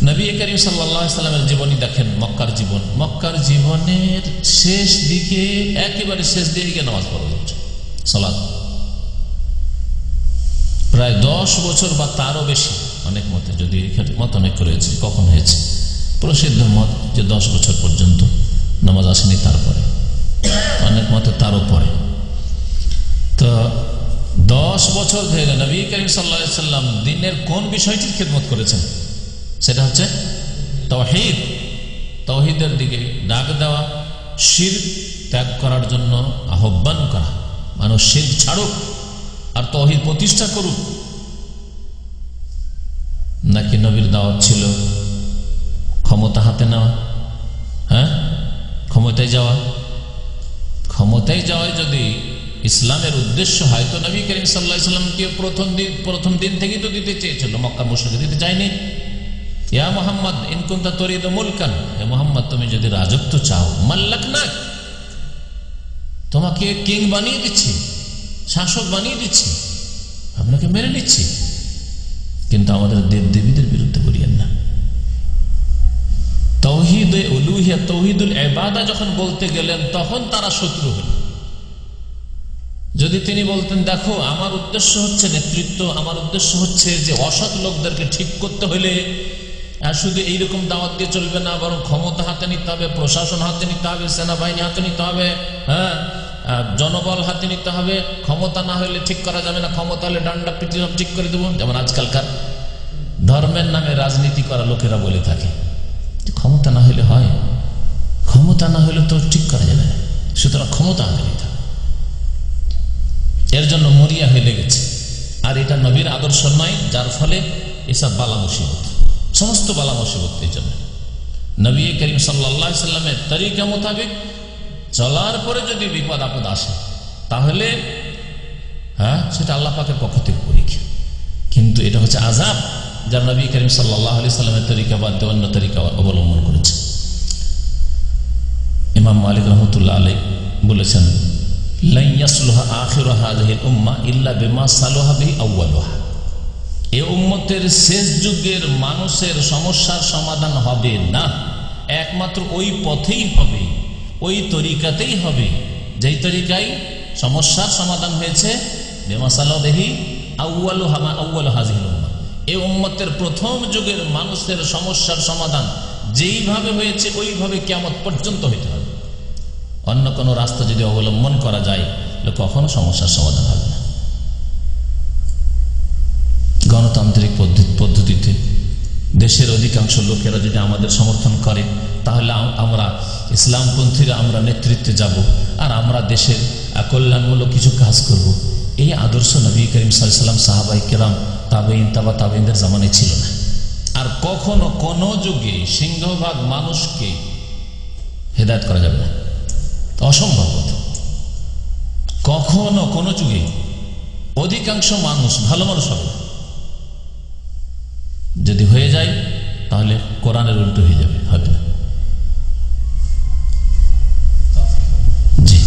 নবী করিম সাল্লাল্লাহু আলাইহি সাল্লামের জীবনী দেখেন, মক্কার জীবন, মক্কার জীবনের শেষ দিকে, একেবারে শেষ দিকে নামাজ পড়া হচ্ছে, সালাত। প্রায় 10 বছর বা তারও বেশি, অনেক মতে, যদি মত অনেক রয়েছে কখন হয়েছে, প্রসিদ্ধ মত যে 10 বছর পর্যন্ত নামাজ আসেনি, তারপরে অনেক মতে তারও পরে। তো 10 বছর ধরে নবী করিম সাল্লাল্লাহু আলাইহি সাল্লাম দিনের কোন বিষয়টির খেদমত করেছেন? সেটা হচ্ছে তাওহীদ, তাওহীদের দিকে ডাক দেওয়া, শিরক ত্যাগ করার জন্য আহ্বান করা, মানুষ শিরক ছাড়ুক আর তাওহীদ প্রতিষ্ঠা করুক, নাকি নবীর দাওয়াত ছিল ক্ষমতা হাতে নেওয়া? ক্ষমতায় যাওয়া? ক্ষমতায় যাওয়ায় যদি ইসলামের উদ্দেশ্য হয় তো নবী করিম সাল্লাল্লাহু আলাইহি সাল্লামকে প্রথম দিন থেকেই তো দিতে চেয়েছিল, মক্কার মুশরিক দিতে চায়নি। ইয়া মুহাম্মদ ইন কুনতা তুরিদু মুলকান, হে মুহাম্মদ তুমি যদি রাজত্ব চাও, মাল্লাকনাক, তোমাকে কিং বানিয়ে দিচ্ছি, শাসক বানিয়ে দিচ্ছি, আপনাকে মেনে নিচ্ছি, কিন্তু আমাদের দেব দেবীদের বিরুদ্ধে করিয়েন না। তাওহীদে উলুহিয়্যাত, তাওহীদুল ইবাদা যখন বলতে গেলেন তখন তারা শত্রু হল। যদি তিনি বলতেন দেখো আমার উদ্দেশ্য হচ্ছে নেতৃত্ব, আমার উদ্দেশ্য হচ্ছে যে অসৎ লোকদেরকে ঠিক করতে হলে শুধু এইরকম দাওয়াত দিয়ে চলবে না, বরং ক্ষমতা হাতে নিতে হবে, প্রশাসন হাতে নিতে হবে, সেনাবাহিনী হাতে নিতে হবে, জনবল হাতে নিতে হবে, ক্ষমতা না হলে ঠিক করা যাবে না, ক্ষমতা হলে ডান্ডা পিটি সব ঠিক করে দেবো, যেমন আজকালকার ধর্মের নামে রাজনীতি করা লোকেরা বলে থাকে, ক্ষমতা না হলে হয়, ক্ষমতা না হলে তো ঠিক করা যাবে না, সুতরাং ক্ষমতা হাতে নিতে হবে। এর জন্য মরিয়া হয়ে লেগেছে। আর এটা নবীর আদর্শ নয়, যার ফলে এসব বালা মুসিবত, সমস্ত বালা মুসিবত। এই জন্য নবী করিম সাল্লাল্লাহু আলাইহি সাল্লামের তরিকা মোতাবেক চলার পরে যদি বিপদ আপদ আসে তাহলে সেটা আল্লাহ পাকের পক্ষ থেকে পরীক্ষা, কিন্তু এটা হচ্ছে আযাব যারা নবী করিম সাল্লাল্লাহু আলাইহি সাল্লামের তরিকা বাদ দিয়ে অন্য তরিকা অবলম্বন করেছে। ইমাম মালিক রাহমাতুল্লাহ আলাইহি বলেছেন, লা ইয়াসলুহা আখিরু হাযিহিল উম্মাহ ইল্লা বিমা সালাহা বিহি আউয়ালুহা, এই উম্মতের শেষ যুগের মানুষের সমস্যার সমাধান হবে না, একমাত্র ওই পথেই হবে, ওই তরিকাতেই হবে যেই তরিকায় সমস্যার সমাধান হয়েছে। বিমা সালাহা বিহি আউয়ালুহা, মা আউয়ালু হাযিহিল উম্মাহ, এই উম্মতের প্রথম যুগের মানুষের সমস্যার সমাধান যেইভাবে হয়েছে ওইভাবে কিয়ামত পর্যন্ত হইতে হবে। অন্য কোনো রাস্তা যদি অবলম্বন করা যায় তাহলে কখনো সমস্যার সমাধান হবে না। গণতান্ত্রিক পদ্ধতিতে দেশের অধিকাংশ লোকেরা যদি আমাদের সমর্থন করে তাহলে আমরা ইসলামপন্থীরা আমরা নেতৃত্বে যাব আর আমরা দেশের কল্যাণমূলক কিছু কাজ করব। এই আদর্শ নবী করিম সাল্লাল্লাহু আলাইহি ওয়াসাল্লাম, সাহাবায়ে কেরাম, তাবেঈন, তাবা তাবেঈনদের জামানায় ছিল না। আর কখনো কোন যুগে সিংহভাগ মানুষকে হেদায়েত করা যাবে না, অসম্ভব কথা। কখনো কোন যুগে অধিকাংশ মানুষ ভালো মানুষ হবে, যদি হয়ে যায় তাহলে কোরআনের উল্টো হয়ে যাবে, হবে না। জি,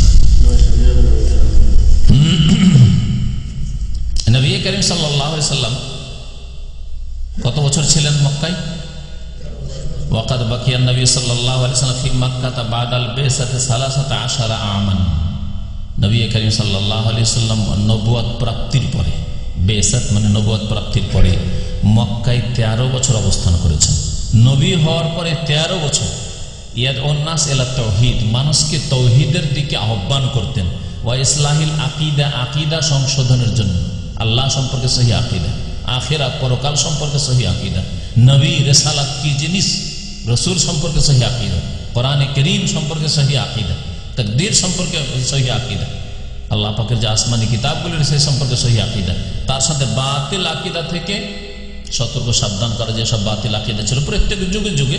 নবী করিম সাল্লাল্লাহু আলাইহি সাল্লাম কত বছর ছিলেন মক্কায়? ওয়াকাদ বাকিয়ান নবী সাল্লাল্লাহু আলাইহি সাল্লাম ফি মক্কাহ বাদাল বিসাতি 13 আমান, নবী করিম সাল্লাল্লাহু আলাইহি সাল্লাম নবুয়ত প্রাপ্তির পরে, বেসাত মানে নবুয়ত প্রাপ্তির পরে মক্কায় 13 বছর অবস্থান করেছেন। নবী হওয়ার পরে 13 বছর ইয়াদউন নাস ইলা তাওহীদ, মানুষকে তাওহীদের দিকে আহ্বান করতেন। ওয়া ইসলাহিল আকীদা, আকীদা সংশোধনের জন্য, আল্লাহ সম্পর্কে সহি আকীদা, আখিরাত পরকাল সম্পর্কে সহি আকীদা, নবী রিসালাত কি জিনিস, রাসূল সম্পর্কে সহি আকীদা, কোরআনে কারীম সম্পর্কে সহি আকীদা, তাকদীর সম্পর্কে সহি আকীদা, আল্লাহ পাকের যে আসমানি কিতাবগুলো সেই সম্পর্কে সহি আকীদা, তার সাথে বাতিল আকীদা থেকে সতর্ক সাবধান করা। যেসব বাতিল আকীদা ছিল, প্রত্যেক যুগে যুগে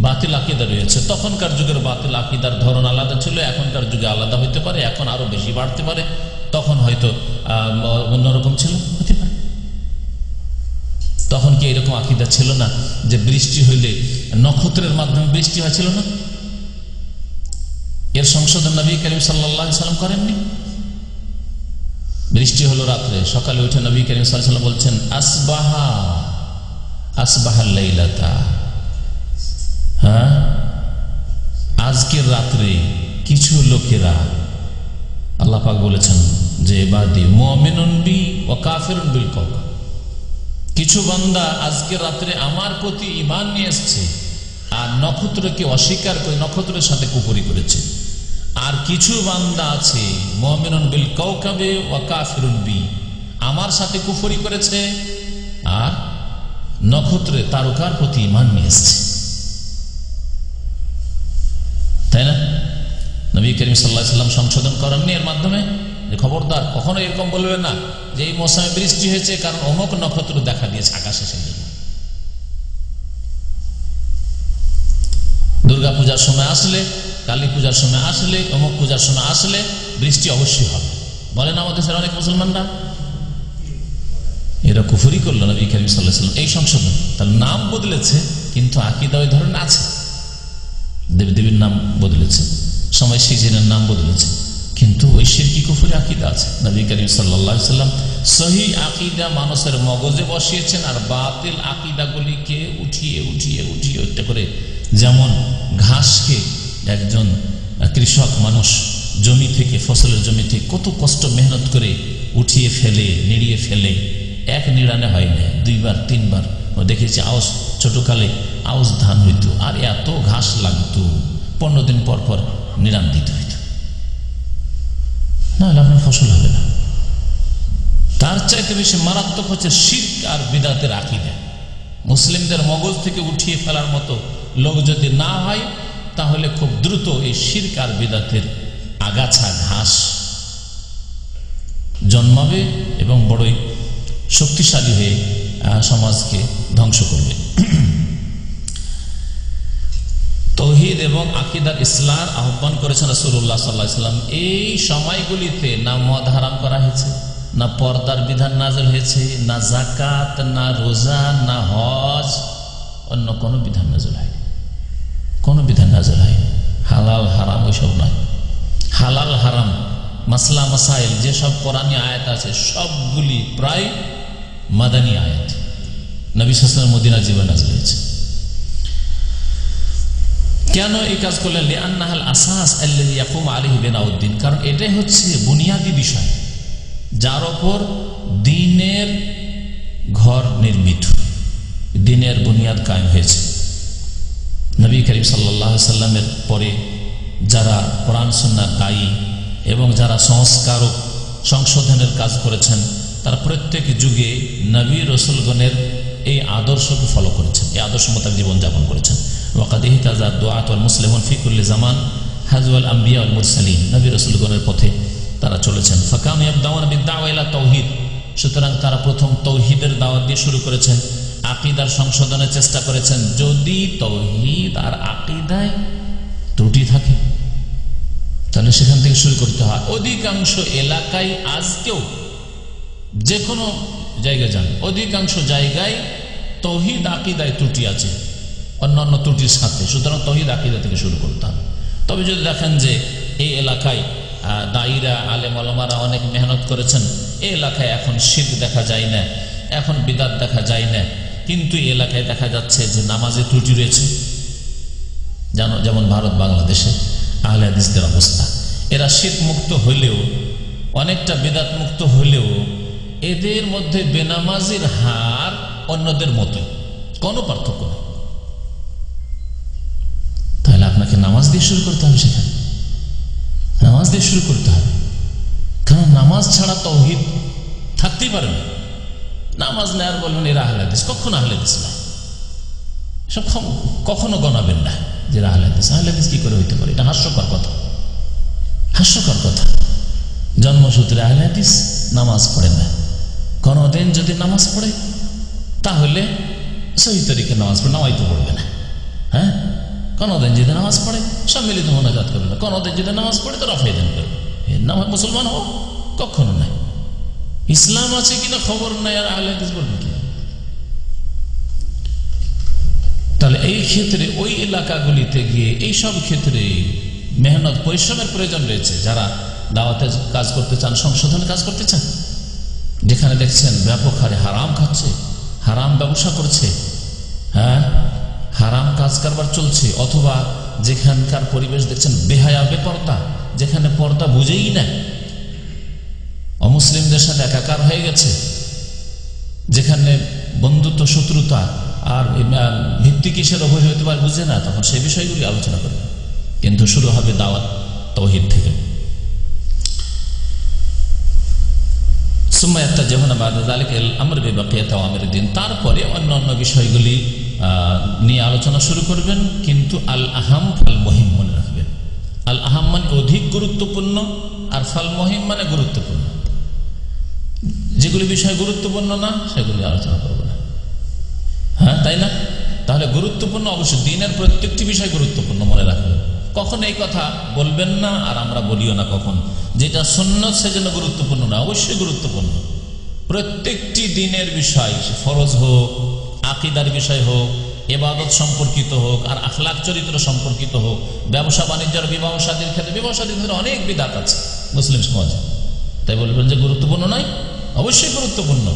বাতিল আকীদা রয়েছে। তখনকার যুগের বাতিল আকীদার ধরন আলাদা ছিল, এখনকার যুগে আলাদা হইতে পারে, এখন আরো বেশি বাড়তে পারে, তখন হয়তো অন্যরকম ছিল, হতে পারে। তখন কি এরকম আকীদা ছিল না যে বৃষ্টি হইলে নক্ষত্রের মাধ্যমে বৃষ্টি হয়েছিল না? এর সংশোধন নবী করিম সাল্লাল্লাহু আলাইহি সাল্লাম করেননি। বৃষ্টি হলো রাত্রে, সকালে উঠে নবী করিম সাল্লাল্লাহু আলাইহি সাল্লাম বলছেন আসবাহাল লাইলাতা, আজকের রাত্রে কিছু লোকেরা, আল্লাহ পাক বলেছেন যে ইবাদি মুমিনুন বি ওয়া কাফিরুন বিল কওকাব, কিছু বান্দা আজকের রাত্রে আমার প্রতি ঈমান নিয়ে এসেছে আর নক্ষত্রকে অস্বীকার করে নক্ষত্রের সাথে কুফরি করেছে। আর কিছু বান্দা আছে মুমিনুন বিল কওকাবে ওয়া কাফিরুন বি, আমার সাথে কুফরি করেছে আর নক্ষত্রে তারকার প্রতি ঈমান নিয়ে এসেছে, তাই না? নবী করিম সাল্লাল্লাহু আলাইহি ওয়াসাল্লাম সংশোধন করেননি এর মাধ্যমে যে খবরদার কখনো এরকম বলবে না যে এই মৌসুমে বৃষ্টি হয়েছে কারণ অমুক নক্ষত্র দেখা দিয়েছে আকাশে। সেই জন্য দুর্গা পূজার সময় আসলে, কালী পূজার সময় আসলে, অমুক পূজার সময় আসলে বৃষ্টি অবশ্যই হবে বলেন আমাদের দেশের অনেক মুসলমানরা। এরা কুফরি করলো নবী করিম সাল্লাল্লাহু আলাইহি ওয়াসাল্লাম এই সংশোধন। তার নাম বদলেছে কিন্তু আকীদা ওই ধরনের আছে, দেবদেবীর নাম বদলেছে, সময় সিজনের নাম বদলেছে, কিন্তু ওই শিরকি কুফরি আকীদা আছে। নবী করিম সাল্লাল্লাহু আলাইহি ওয়াসাল্লাম সহিহ আকীদা মানুষের মগজে বসিয়েছেন আর বাতিল আকীদাগুলিকে উঠিয়ে উঠিয়ে উঠিয়ে একটা করে, যেমন ঘাসকে একজন কৃষক মানুষ জমি থেকে, ফসলের জমি থেকে কত কষ্ট মেহনত করে উঠিয়ে ফেলে, নিড়িয়ে ফেলে, এক নিড়ানে হয় না, দুইবার তিনবার। দেখেছি আউশ, ছোটকালে আউশ ধান হইতো আর এত ঘাস লাগতো, 15 দিন পর পর নিড়ান দিতে হইতো, না হলে আপনার ফসল হবে না। তার চাইতে বেশি মারাত্মক হচ্ছে শিরক আর বিদআতের আকীদা। মুসলিমদের মগজ থেকে উঠিয়ে ফেলার মতো লোক যদি না হয় তাহলে খুব দ্রুত এই শিরক আর বিদআতের আগাছা ঘাস জন্মাবে এবং বড়ই শক্তিশালী হয়ে সমাজকে ধ্বংস করবে। তৌহিদ এবং আকীদার ইসলাহর আহ্বান করেছেন রাসূলুল্লাহ সাল্লাল্লাহু আলাইহি ওয়াসাল্লাম। এই সময়গুলিতে না মদ হারাম করা হয়েছে, না পর্দার বিধান নাযিল হয়েছে, না যাকাত, না রোজা, না হজ, অন্য কোনো বিধান নাযিল হয়নি, কোনো বিধান নাযিল হয়নি। হালাল হারাম ওইসব নয়। হালাল হারাম মাসলা মাসাইল যেসব কোরআনী আয়াত আছে সবগুলি প্রায় মাদানী আয়াত, নবী সাল্লাল্লাহু আলাইহি ওয়াসাল্লাম মদিনা জীবনে নাযিল হয়েছে। কেন এই কাজ করলেন? লিআন্নাহাল আসাস আল্লাযী ইয়াকুমু আলাইহি বিনাউদ্দিন, কারণ এটাই হচ্ছে বুনিয়াদী বিষয় যার ওপর দ্বীনের ঘর নির্মিত, দ্বীনের বুনিয়াদ কায়েম হয়েছে। নবী করিম সাল্লাল্লাহু আলাইহি ওয়াসাল্লামের পরে যারা কোরআন সুন্নাহর দায়ী এবং যারা সংস্কারক, সংশোধনের কাজ করেছেন, তারা প্রত্যেক যুগে নবী রাসূলগণের এই আদর্শকে ফলো করেছেন, এই আদর্শ মোতাবেক জীবনযাপন করেছেন। ওয়াকাদ ইহতাযা দুআত ওয়াল মুসলিমুন ফি কুল্লি জামান হাযওয়াল আম্বিয়া ওয়াল মুরসালিন, নবী রাসূলগণের পথে তারা চলেছেন। ফাকানু ইয়াবদাউনা বিদ-দাওয়া ইলা তাওহীদ, সুতরাং তারা প্রথম তৌহিদের দাওয়াত দিয়ে শুরু করেছেন, আকীদার সংশোধনের চেষ্টা করেছেন। যদি তৌহিদ আর আকীদায় ত্রুটি থাকে তাহলে সেখান থেকে শুরু করতে হয়। অধিকাংশ এলাকায় আজকেও যে কোনো জায়গায় যান, অধিকাংশ জায়গায় তৌহিদ আকীদায় ত্রুটি আছে অন্যান্য ত্রুটির সাথে, সুতরাং তৌহিদ আকীদা থেকে শুরু করতে হবে। তবে যদি দেখেন যে এই এলাকায় দায়ীরা, আলেম ওলামারা অনেক মেহনত করেছেন, এই এলাকায় এখন শিরক দেখা যায় না, এখন বিদআত দেখা যায় না, কিন্তু এই এলাকায় দেখা যাচ্ছে যে নামাজে ত্রুটি রয়েছে, জানো যেমন ভারত বাংলাদেশে আহলে হাদিসদের অবস্থা। এরা শিরক মুক্ত হলেও, অনেকটা বিদআত মুক্ত হলেও এদের মধ্যে বেনামাজির হার অন্যদের মতো, কোনো পার্থক্য নেই। তাহলে আপনাকে নামাজ দিয়ে শুরু করতে হবে, সেখানে নামাজ দিয়ে শুরু করতে হবে, কারণ নামাজ ছাড়া তাওহীদ থাকতেই পারে না। নামাজ নেই আর বলবেন এরা আহলে হাদিস, কখনো আহলে হাদিস না, সব কখনো গণাবেন না যে আহলে হাদিস। আহলে হাদিস কি করে হইতে পারে? এটা হাস্যকর কথা, হাস্যকর কথা। জন্মসূত্রে আহলে হাদিস, নামাজ পড়ে না, কোনদিন যদি নামাজ পড়ে তাহলে সহি তরিকে নামাজ পড়ে, নামাই তো পড়বে না। হ্যাঁ, কোনদিন যদি নামাজ পড়ে সম্মিলিত মোনাজাত করবে না, কোনদিন যদি নামাজ পড়ে তো রাফাইদান করবে, এর নাম মুসলমান হোক? কখনো নাই। ইসলাম আছে কিনা খবর নাই আর আহলে হাদিস বলবে কি? তাহলে এই ক্ষেত্রে ওই এলাকাগুলিতে গিয়ে এইসব ক্ষেত্রে মেহনত পরিশ্রমের প্রয়োজন রয়েছে। যারা দাওয়াতের কাজ করতে চান, সংশোধনের কাজ করতে চান, যেখানে দেখছেন ব্যাপক হারে হারাম খাচ্ছে, হারাম ব্যবসা করছে, হ্যাঁ হারাম কাজ কারবার চলছে, অথবা যেখানকার পরিবেশ দেখছেন বেহায়া, বেপর্দা, যেখানে পর্দা বুঝেই না, অমুসলিমদের সাথে একাকার হয়ে গেছে, যেখানে বন্ধুত্ব শত্রুতা আর ভিত্তি কিসের ওপর হতে পারে বুঝে না, তখন সেই বিষয়গুলি আলোচনা করবে। কিন্তু শুরু হবে দাওয়াত তাওহীদ থেকে। তারপরে অন্যান্য বিষয়গুলি নিয়ে আলোচনা শুরু করবেন, কিন্তু আল আহাম ফাল মুহিম মনে রাখবেন। আল আহাম মানে অধিক গুরুত্বপূর্ণ, আর ফাল মহিম মানে গুরুত্বপূর্ণ। যেগুলি বিষয় গুরুত্বপূর্ণ না সেগুলি আলোচনা করবো না, হ্যাঁ তাই না? তাহলে গুরুত্বপূর্ণ অবশ্যই, দিনের প্রত্যেকটি বিষয় গুরুত্বপূর্ণ, মনে রাখবেন। কখন এই কথা বলবেন না, আর আমরা বলিও না কখন যেটা সুন্নত সেজন্য গুরুত্বপূর্ণ না, অবশ্যই গুরুত্বপূর্ণ। প্রত্যেকটি দিনের বিষয়, ফরজ হোক, আকীদার বিষয় হোক, ইবাদত সম্পর্কিত হোক, আর আখলাক চরিত্র সম্পর্কিত হোক, ব্যবসা বাণিজ্যের, বিবাহ শাদীর ক্ষেত্রে, বিবাহ শাদীর ক্ষেত্রে অনেক বিধাত আছে মুসলিম সমাজে, তাই বলবেন যে গুরুত্বপূর্ণ নয়? অবশ্যই গুরুত্বপূর্ণ।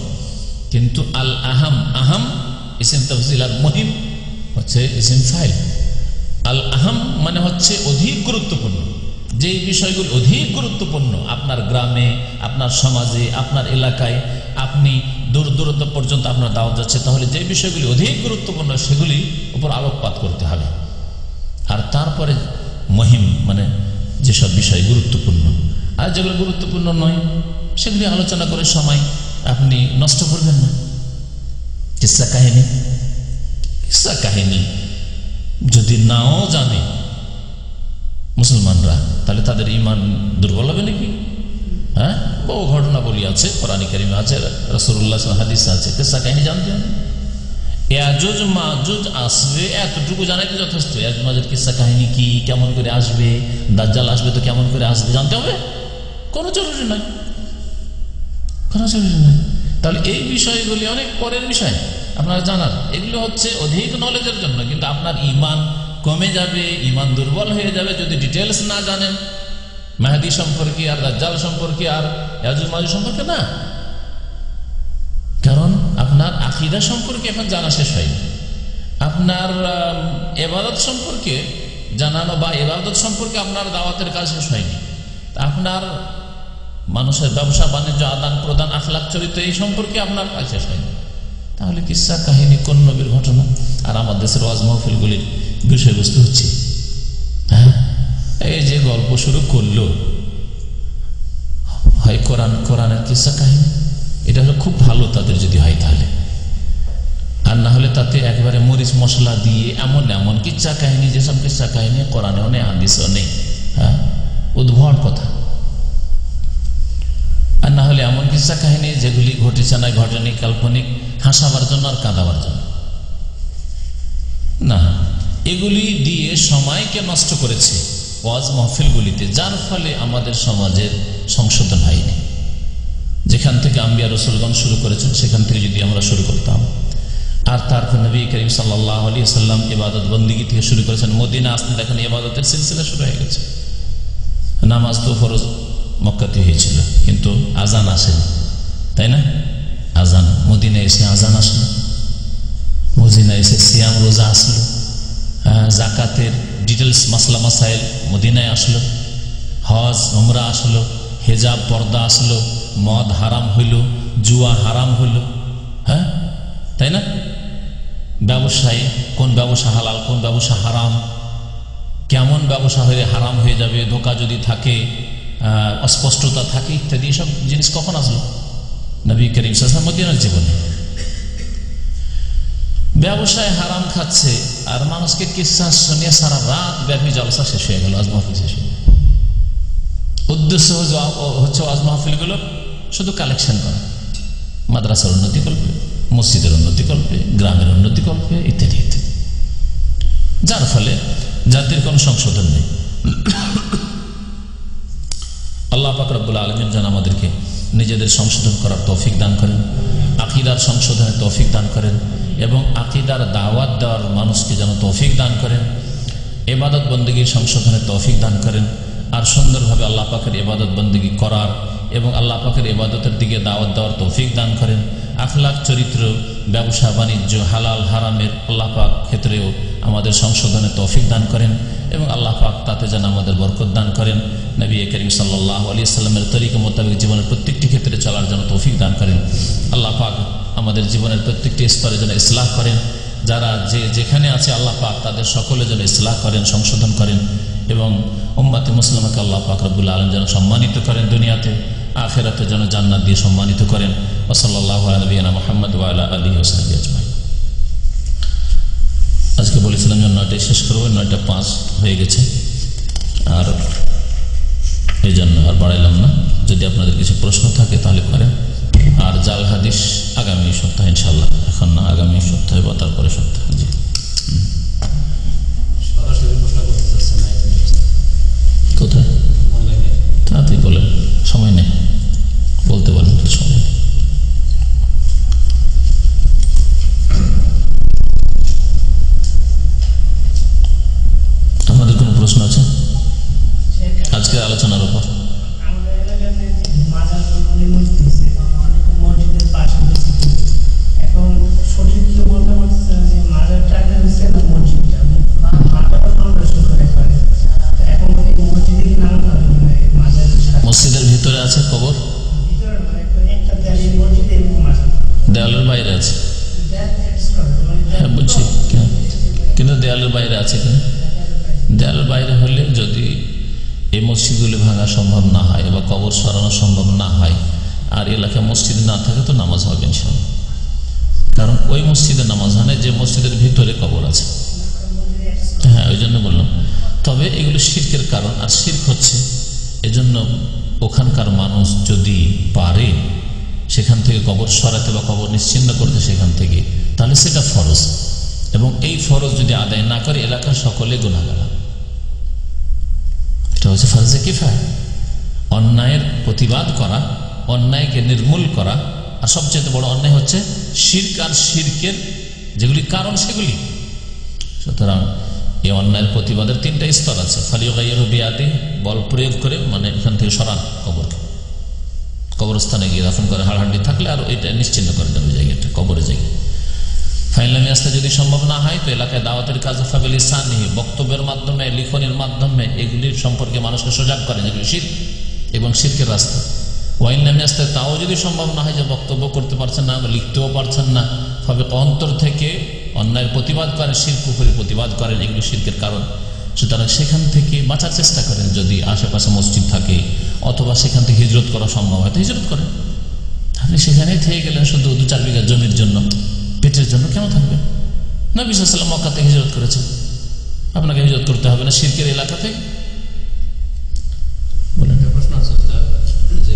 কিন্তু আল আহাম, আহাম ইসিম তাফজিল, আর মহিম হচ্ছে ইসিম ফাইল। আল আহাম মানে হচ্ছে অধিক গুরুত্বপূর্ণ। যে বিষয়গুলি অধিক গুরুত্বপূর্ণ আপনার গ্রামে, আপনার সমাজে, আপনার এলাকায়, আপনি দূর দূরত্ব পর্যন্ত আপনার দাওয়াত যাচ্ছে, তাহলে যে বিষয়গুলি অধিক গুরুত্বপূর্ণ সেগুলি উপর আলোকপাত করতে হবে। আর তারপরে মহিম মানে যেসব বিষয় গুরুত্বপূর্ণ, আর যেগুলো গুরুত্বপূর্ণ নয় সেগুলি আলোচনা করে সময় আপনি নষ্ট করবেন না। কিসসা কাহিনী, কিসসা কাহিনী যদি নাও জানে মুসলমানরা, তাহলে তাদের ঈমান দুর্বল হবে নাকি? হ্যাঁ, বহু ঘটনা বলি আছে, কোরআন কারীমে আছে, রাসূলুল্লাহ সাল্লাল্লাহু আলাইহি ওয়াসাল্লাম হাদিসে আছে। কিসসা কাহিনী জানতে হবে। ইয়াজুজ মাজুজ আসবে এতটুকু জানাই তো যথেষ্ট। ইয়াজুজ মাজুজ কিসসা কাহিনী কি, কেমন করে আসবে, দাজ্জাল আসবে তো কেমন করে আসবে জানতে হবে? কোনো জরুরি নয়, কোনো জরুরি নয়। তাহলে এই বিষয়গুলি অনেক পরের বিষয় আপনারা জানার, এগুলো হচ্ছে অধিক নলেজের জন্য। কিন্তু আপনার ঈমান কমে যাবে, ঈমান দুর্বল হয়ে যাবে যদি ডিটেলস না জানেন, মেহেদী সম্পর্কে আর দাজ্জাল সম্পর্কে আর ইয়াজুজ মাজুজ সম্পর্কে না। কারণ আপনার আকীদা সম্পর্কে এখন জানা শেষ হয়নি, আপনার ইবাদত সম্পর্কে জানানো বা ইবাদত সম্পর্কে আপনার দাওয়াতের কাজ শেষ হয়নি, আপনার মানুষের ব্যবসা বাণিজ্য, আদান প্রদান, আখলাক চরিত্র এই সম্পর্কে আপনার কাজ শেষ হয়নি। তাহলে কিসসা কাহিনী কোন নবীর ঘটনা? আর আমার দেশের ওয়াজ মাহফিলগুলির বিষয়বস্তু হচ্ছে হ্যাঁ, এই যে গল্প শুরু করলো, হয় কোরআনের কিসসা কাহিনী, এটা হলো খুব ভালো তাদের যদি হয় তাহলে, আর না হলে তাতে একবারে মরিচ মশলা দিয়ে এমন এমন কিচ্ছা কাহিনী, যেসব কিচ্ছা কাহিনী কোরআনেও নেই, হাদিসেও নেই, হ্যাঁ, উদ্ভট কথা। আর না হলে এমন কিচ্ছা কাহিনী যেগুলি ঘটেছে না, ঘটেনি, কাল্পনিক, হাসাবার জন্য আর কাঁদাবার জন্য না, এগুলি দিয়ে সময়কে নষ্ট করেছে ওয়াজ মাহফিলগুলিতে, যার ফলে আমাদের সমাজের সংশোধন হয়নি। যেখান থেকে আম্বিয়া রাসূলগণ শুরু করেছেন সেখান থেকে যদি আমরা শুরু করতাম, আর তারপর নবী করিম সাল্লাল্লাহু আলাইহি ওয়াসাল্লাম ইবাদত বন্দেগী থেকে শুরু করেছেন, মদিনা আসতে দেখেন ইবাদতের সিলসিলা শুরু হয়ে গেছে। নামাজ তো ফরজ মক্কাতে হয়েছিল, কিন্তু আজান আসেনি, তাই না? আজান মদিনায় এসে আজান আসলো, মদিনায় এসে সিয়াম রোজা আসলো, যাকাতের ডিটেলস মাসলা মাসাইল মদিনায় আসলো, হজ উমরা আসলো, হেজাব পর্দা আসলো, মদ হারাম হইল, জুয়া হারাম হইল, হ্যাঁ তাই না? ব্যবসায় কোন ব্যবসা হালাল, কোন ব্যবসা হারাম, কেমন ব্যবসা হয়ে হারাম হয়ে যাবে, ধোঁকা যদি থাকে, অস্পষ্টতা থাকে, ইত্যাদি সব জিনিস কখন আসলো? নবী করিম সাল্লাল্লাহু আলাইহি ওয়াসাল্লাম মদিনার জীবনে। ব্যবসায় হারাম খাচ্ছে আর মানুষকে কিসসা শুনিয়ে সারা রাত ব্যাপী জলসা শেষ হয়ে গেল, ওয়াজ মাহফিল শেষ হয়ে গেল। উদ্দেশ্য হচ্ছে ওয়াজ মাহফিলগুলো শুধু কালেকশন করা, মাদ্রাসার উন্নতি কল্পে, মসজিদের উন্নতি কল্পে, গ্রামের উন্নতি কল্পে, ইত্যাদি ইত্যাদি, যার ফলে জাতির কোনো সংশোধন নেই। আল্লাহ পাক রব্বুল আলামিন যেন আমাদেরকে নিজেদের সংশোধন করার তৌফিক দান করেন, আকীদার সংশোধনের তৌফিক দান করেন, এবং আকীদার দাওয়াত দেওয়ার মানুষকে যেন তৌফিক দান করেন, ইবাদত বন্দেগীর সংশোধনের তৌফিক দান করেন, আর সুন্দরভাবে আল্লাহ পাকের ইবাদত বন্দেগী করার এবং আল্লাহ পাকের ইবাদতের দিকে দাওয়াত দেওয়ার তৌফিক দান করেন। আখলাক চরিত্র, ব্যবসা বাণিজ্য, হালাল হারামের আল্লাহ পাক ক্ষেত্রেও আমাদের সংশোধনের তৌফিক দান করেন, এবং আল্লাহ পাক তাতে যেন আমাদের বরকত দান করেন। নবী করিম সাল্লাল্লাহু আলাইহি ওয়াসাল্লামের তরিকা মোতাবেক জীবনের প্রত্যেকটি ক্ষেত্রে চলার জন্য তৌফিক দান করেন। আল্লাহ পাক আমাদের জীবনের প্রত্যেকটি স্তরে যেন ইসলাহ করেন, যারা যেখানে আছে আল্লাহ পাক তাদের সকলে যেন ইসলাহ করেন, সংশোধন করেন, এবং উম্মতে মুসলিমাকে আল্লাহ পাক রব্বুল আলামিন যেন সম্মানিত করেন, দুনিয়াতে আখিরাতে যেন জান্নাত দিয়ে সম্মানিত করেন। ওয়া সাল্লাল্লাহু আলা নবিয়িনা মুহাম্মদ ওয়া আলা আলিহি ওয়া সাহবিহি আজমাইন। আজকে বলেছিলাম যে 9টায় শেষ করবো, 9টা 5 হয়ে গেছে। আর এই জন্য আর বাড়াইলাম না। যদি আপনাদের কিছু প্রশ্ন থাকে তাহলে করেন। আর জাল হাদিস আগামী সপ্তাহে ইনশাল্লাহ, এখন না, আগামী সপ্তাহে বা তারপরে সপ্তাহে। জি, কোথায়? তাড়াতাড়ি বলেন, সময় নেই, বলতে বলেন, সময় নেই। আপনাদের কোনো প্রশ্ন আছে আজকের আলোচনার উপর? মসজিদের ভিতরে আছে কবর, দেয়ালের বাইরে আছে? হ্যাঁ বুঝছি, কিন্তু দেয়ালের বাইরে আছে কেন? দেয়ালের বাইরে হলে যদি এই মসজিদগুলি ভাঙা সম্ভব না হয় বা কবর সরানো সম্ভব না হয় আর এলাকায় মসজিদ না থাকে তো নামাজ হবে ইনশাআল্লাহ। কারণ ওই মসজিদে নামাজ হয় না যে মসজিদের ভিতরে কবর আছে। হ্যাঁ, ওই জন্য বললাম। তবে এগুলো শিরকের কারণ, আর শিরক হচ্ছে এজন্য ওখানকার মানুষ যদি পারে সেখান থেকে কবর সরাতে বা কবর নিশ্চিহ্ন করতে সেখান থেকে, তাহলে সেটা ফরজ, এবং এই ফরজ যদি আদায় না করে এলাকার সকলে গুনাহগার। এটা হচ্ছে ফরজে কিফায়া, অন্যায়ের প্রতিবাদ করা, অন্যায়কে নির্মূল করা। আর সবচেয়ে বড় অন্যায় হচ্ছে শিরক আর শিরকের যেগুলি কারণ সেগুলি। সুতরাং এই অন্যায়ের প্রতিবাদের তিনটা স্তর আছে। ফালিয়ুগাইয়িরু বিয়াদিহি, বল প্রয়োগ করে, মানে এখান থেকে সরান কবরকে, কবরস্থানে গিয়ে দাফন করে, হাড়হাড্ডি থাকলে আর এটা নিশ্চিন্ন করে দেবে জায়গাটা, কবরের জায়গা। ফাইনলামে আসতে যদি সম্ভব না হয় তো এলাকায় দাওয়াতের কাজ, ফাবিলিসানিহি, বক্তব্যের মাধ্যমে, লিখনের মাধ্যমে এগুলির সম্পর্কে মানুষকে সজাগ করেন, যেগুলি শিরক এবং শিরকের রাস্তা। ওয়াইনলামে আসতে, তাও যদি সম্ভব না হয় যে বক্তব্য করতে পারছেন না, লিখতেও পারছেন না, তবে অন্তর থেকে অন্যায়ের প্রতিবাদ করেন, শিরক কুফরের প্রতিবাদ করেন, এগুলো শিরকের কারণ। সুতরাং সেখান থেকে বাঁচার চেষ্টা করেন। যদি আশেপাশে মসজিদ থাকে অথবা সেখান থেকে হিজরত করা সম্ভব হয় তো হিজরত করেন। আপনি সেখানেই থেকে গেলেন শুধু 2-4 বিঘা জমির জন্য, পেটের জন্য কেন থাকবেন? নবী সাল্লাল্লাহু আলাইহি ওয়াসাল্লাম মক্কা থেকে হিজরত করেছেন, আপনাকে হিজরত করতে হবে না শিরকের এলাকা থেকে? বলেন। প্রশ্ন আছে যে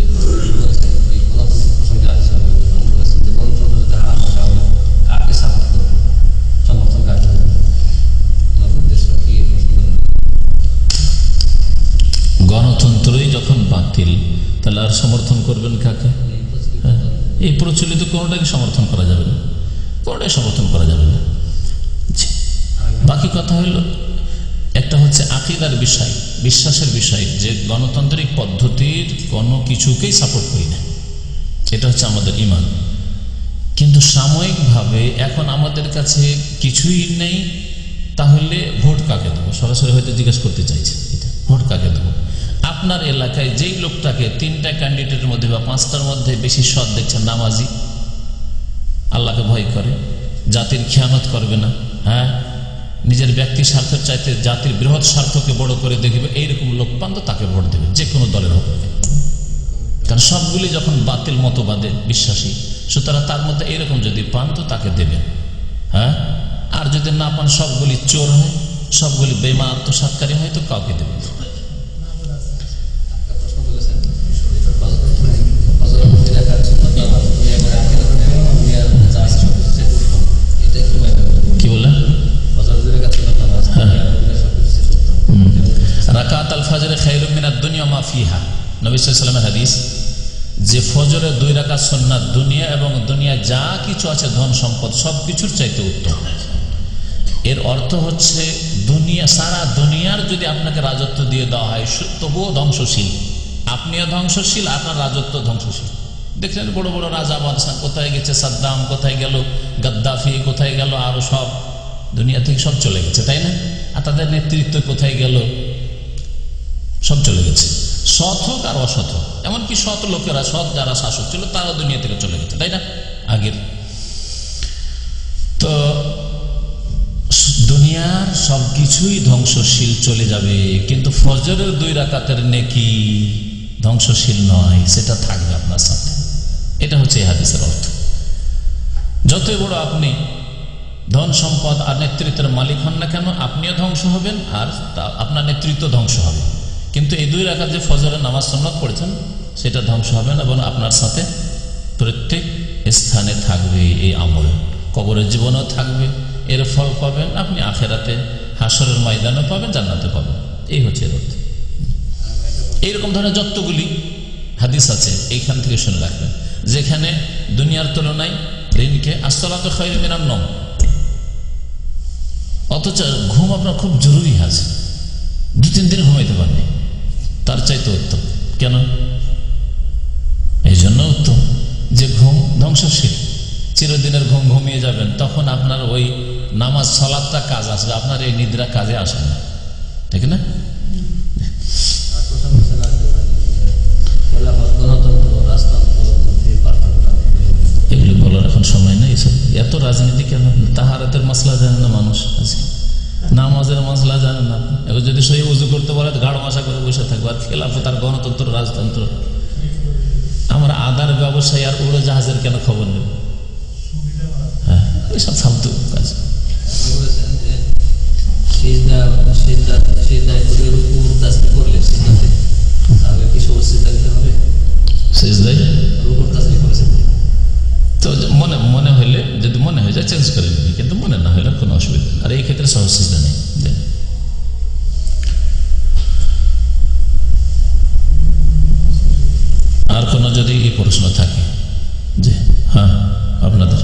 গণতন্ত্রই যখন বাতিল, তাহলে আর সমর্থন করবেন কাকে? এই প্রচলিত কোনোটাকে সমর্থন করা যাবে না, কোনোটাই সমর্থন করা যাবে না। বাকি কথা হলো, একটা হচ্ছে আকীদার বিষয়, বিশ্বাসের বিষয়, যে গণতান্ত্রিক পদ্ধতির কোনো কিছুকেই সাপোর্ট করি না, এটা হচ্ছে আমাদের ঈমান। কিন্তু সাময়িকভাবে এখন আমাদের কাছে কিছুই নেই, তাহলে ভোট কাকে দেবো? সরাসরি হয়তো জিজ্ঞেস করতে চাইছে, এটা ভোট কাকে দেবো? আপনার এলাকায় যেই লোকটাকে 3টা ক্যান্ডিডেটের মধ্যে বা 5টার মধ্যে বেশি সৎ দেখছেন, নামাজি, আল্লাহকে ভয় করে, জাতির খেয়ানত করবে না, হ্যাঁ, নিজের ব্যক্তি স্বার্থের চাইতে জাতির বৃহৎ স্বার্থকে বড় করে দেখবে, এইরকম লোক পান তো তাকে ভোট দেবে, যে কোনো দলের হোক। কারণ সবগুলি যখন বাতিল মতবাদে বিশ্বাসী, সুতরাং তার মধ্যে এইরকম যদি পান তো তাকে দেবে, হ্যাঁ। আর যদি না পান, সবগুলি চোর হয়, সবগুলি বেঈমান আত্মসাৎকারী হয়, তো কাউকে দেবে। কি বললেন? রাকাত আল ফজর খায়রুম মিনাদ দুনিয়া মা ফিহা, নবী সাল্লাল্লাহু আলাইহি ওয়াসাল্লামের হাদিস, যে ফজরের 2 রাকাত সুন্নাত দুনিয়া এবং দুনিয়া যা কিছু আছে, ধন সম্পদ, সবকিছুর চাইতে উত্তম। এর অর্থ হচ্ছে দুনিয়া, সারা দুনিয়ার যদি আপনাকে রাজত্ব দিয়ে দেওয়া হয় তবুও ধ্বংসশীল, আপনিও ধ্বংসশীল, আপনার রাজত্ব ধ্বংসশীল। দেখলেন বড় বড় রাজা বাদশাহ কোথায় গেছে, সাদ্দাম কোথায় গেল, গাদ্দাফি কোথায় গেল, আরো সব দুনিয়া থেকে সব চলে গেছে, তাই না? আর তাদের নেতৃত্ব কোথায় গেল? সব চলে গেছে, সৎ হোক আর অসৎ হোক। এমনকি সৎ লোকেরা, সৎ যারা শাসক ছিল তারাও দুনিয়া থেকে চলে গেছে, তাই না? আগের তো দুনিয়ার সবকিছুই ধ্বংসশীল চলে যাবে, কিন্তু ফজরের 2 রাকাতের নেকি ধ্বংসশীল নয়, সেটা থাকবে আপনার সাথে। এটা হচ্ছে এই হাদিসের অর্থ। যতই বড় আপনি ধন সম্পদ আর নেতৃত্বের মালিক হন না কেন, আপনিও ধ্বংস হবেন আর আপনার নেতৃত্ব ধ্বংস হবে। কিন্তু এই 2 রাকাত যে ফজরের নামাজ সুন্নাত পড়েছেন সেটা ধ্বংস হবে না, এবং আপনার সাথে প্রত্যেক স্থানে থাকবে এই আমল, কবরের জীবনেও থাকবে, এর ফল পাবেন আপনি, আখেরাতে হাসরের ময়দানে পাবেন, জান্নাতে পাবেন। এই হচ্ছে এর অর্থ। এইরকম ধরনের যতগুলি হাদিস আছে এইখান থেকে শুনে রাখবেন, যেখানে দুনিয়ার তুলনায় দিনকে আসসালাতু খায়রুম মিনান নওম, অথচ ঘুম আপনার খুব জরুরি আছে, 2-3 দিন ঘুমাইতে পারেনি, তার চাইতে উত্তম। কেন? এই জন্য উত্তম যে ঘুম ধ্বংসশীল, চিরদিনের ঘুম ঘুমিয়ে যাবেন, তখন আপনার ওই নামাজ সালাতটা কাজ আসবে, আপনার এই নিদ্রা কাজে আসে না, ঠিক না? এগুলি বলার এখন সময় নেই, এত রাজনীতি কেন? তাহারাতের মশলা জানে না মানুষ, আজকে নামাজের মশলা জানে না। এবার যদি সহি উজু করতে বলে গাঢ় মাসা করে বসে থাকবে, আর খেলাফত আর গণতন্ত্র রাজতন্ত্র। আমরা আদার ব্যবসায়ী আর উড়োজাহাজের কেন খবর নেব? হ্যাঁ, এসব ফালতু কাজ। তো মনে হইলে, যদি মনে হয়ে যায় চেঞ্জ করে নিবি, কিন্তু মনে না হইলে কোনো অসুবিধা নেই। আর এই ক্ষেত্রে সহজ সিজদা নেই। আর কোনো যদি এই প্রশ্ন থাকে, যে হ্যাঁ আপনাদের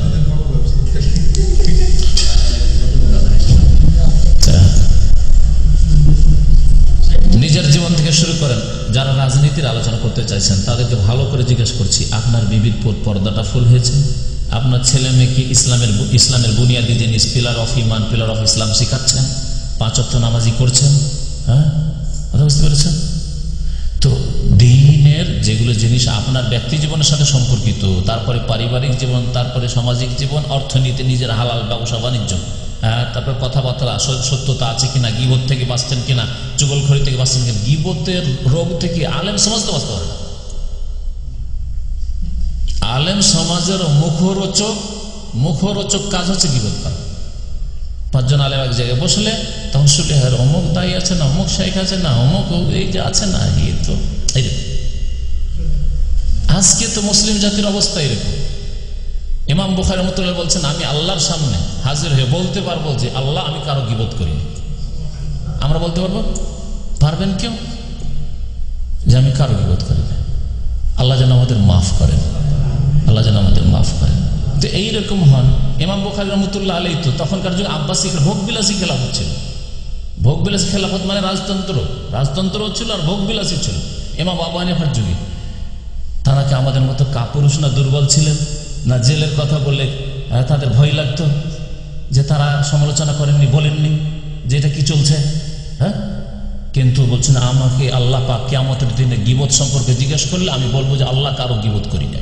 নিজের জীবন থেকে শুরু করেন। যারা রাজনীতির আলোচনা করতে চাইছেন তাদেরকে ভালো করে জিজ্ঞেস করছি, আপনার বিবির পর্দাটা ফুল হয়েছে? আপনার ছেলে মেয়েকে ইসলামের বুনিয়াদী জিনিস, pillar of iman, pillar of Islam শিখাচ্ছেন? 5 ওয়াক্ত নামাজি করছেন? হ্যাঁ, কথা বুঝতে পেরেছেন তো? দিনের যেগুলো জিনিস আপনার ব্যক্তি জীবনের সাথে সম্পর্কিত, তারপরে পারিবারিক জীবন, তারপরে সামাজিক জীবন, অর্থনীতি, নিজের হালাল ব্যবসা বাণিজ্য, হ্যাঁ, তারপর কথাবার্তা সত্যতা আছে কিনা, গীবত থেকে বাঁচছেন কিনা, চুগলখড়ি থেকে বাঁচছেন কিনা। গীবতের রোগ থেকে আলেম সমাজ তো বাঁচতে পারে না। আলেম সমাজের মুখরোচক কাজ হচ্ছে গীবত করা। 5 জন আলেম এক জায়গায় বসলে তখন শুনলে হ্যাঁ অমুক দায়ী আছে না, অমুক শাইখ আছে না, অমুক এই যে আছে না, এই তো এইরকম। আজকে তো মুসলিম জাতির অবস্থা এরকম। ইমাম বুখারী রাহমাতুল্লাহ বলছেন, আমি আল্লাহর সামনে হাজির হয়ে বলতে পারবো যে আল্লাহ আমি কারো গীবত করি। আমরা বলতে পারবো? পারবেন কেউ? যে আমি কারো গীবত করি না। আল্লাহ যেন আমাদের মাফ করেন, আল্লাহ যেন আমাদের মাফ করেন। তো এইরকম হন ইমাম বুখারী রাহমাতুল্লাহ আলাইহি। তো তখনকার যুগে আব্বাসী ভোগবিলাসী খেলাফত ছিল। ভোগবিলাসী খেলাফত মানে রাজতন্ত্র ছিল আর ভোগবিলাসী ছিল। ইমাম আবু হানিফার যুগে তারা কি আমাদের মতো কাপুরুষ না দুর্বল ছিলেন? না জেলের কথা বললে তাদের ভয় লাগতো যে তারা সমালোচনা করেননি, বলেননি যে এটা কি চলছে? হ্যাঁ, কিন্তু বলছেন আমাকে আল্লাহ পাক কিয়ামতের দিনে গীবত সম্পর্কে জিজ্ঞেস করলে আমি বলবো যে আল্লাহ কারো গীবত করি না।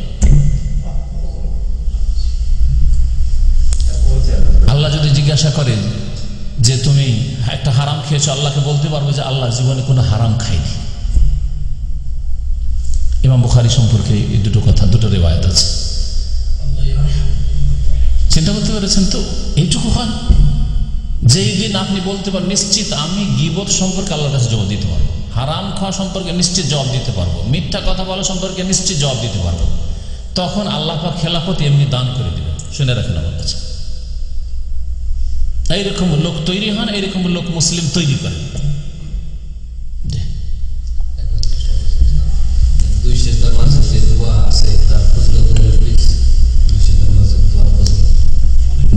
আল্লাহ যদি জিজ্ঞাসা করে যে তুমি একটা হারাম খেয়েছো, আল্লাহকে বলতে পারবো যে আল্লাহ জীবনে কোনো হারাম খাইনি। ইমাম বুখারী সম্পর্কে এই দুটো কথা, দুটো রিওয়ায়াত আছে। চিন্তা করতে পেরেছেন তো? এইটুকু হন যেই দিন আপনি বলতে পারেন নিশ্চিত আমি গীবত সম্পর্কে আল্লাহর কাছে জবাব দিতে পারবো, হারাম খাওয়া সম্পর্কে নিশ্চিত জবাব দিতে পারবো, মিথ্যা কথা বলা সম্পর্কে নিশ্চিত জবাব দিতে পারবো, তখন আল্লাহ পাক খেলাফত এমনি দান করে দিবেন। শুনে রাখেন আমার কাছে। এইরকম লোক তৈরি হন, এইরকম লোক মুসলিম তৈরি করেন।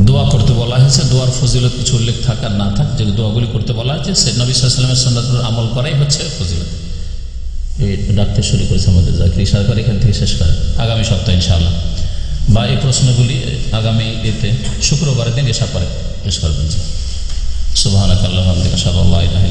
দোয়া করতে বলা হয়েছে, দোয়ার ফজিলত কিছু উল্লেখ থাক আর না থাক, যে দোয়াগুলি করতে বলা হয়েছে সে নবী সাল্লাল্লাহু আলাইহি ওয়াসাল্লামের সুন্নাতের আমল করাই হচ্ছে ফজিলত। এই ডাকতে শুরু করেছে আমাদের জাকির ইশারা করে এখান থেকে শেষ করে আগামী সপ্তাহে ইনশাআল্লাহ, বা এই প্রশ্নগুলি আগামী এতে শুক্রবারের দিন এসা করে শেষ করবেন। সুবহানাকাল্লাহুম্মা ওয়া বিহামদিকা আশহাদু আল্লা ইলাহা ইল্লা আনতা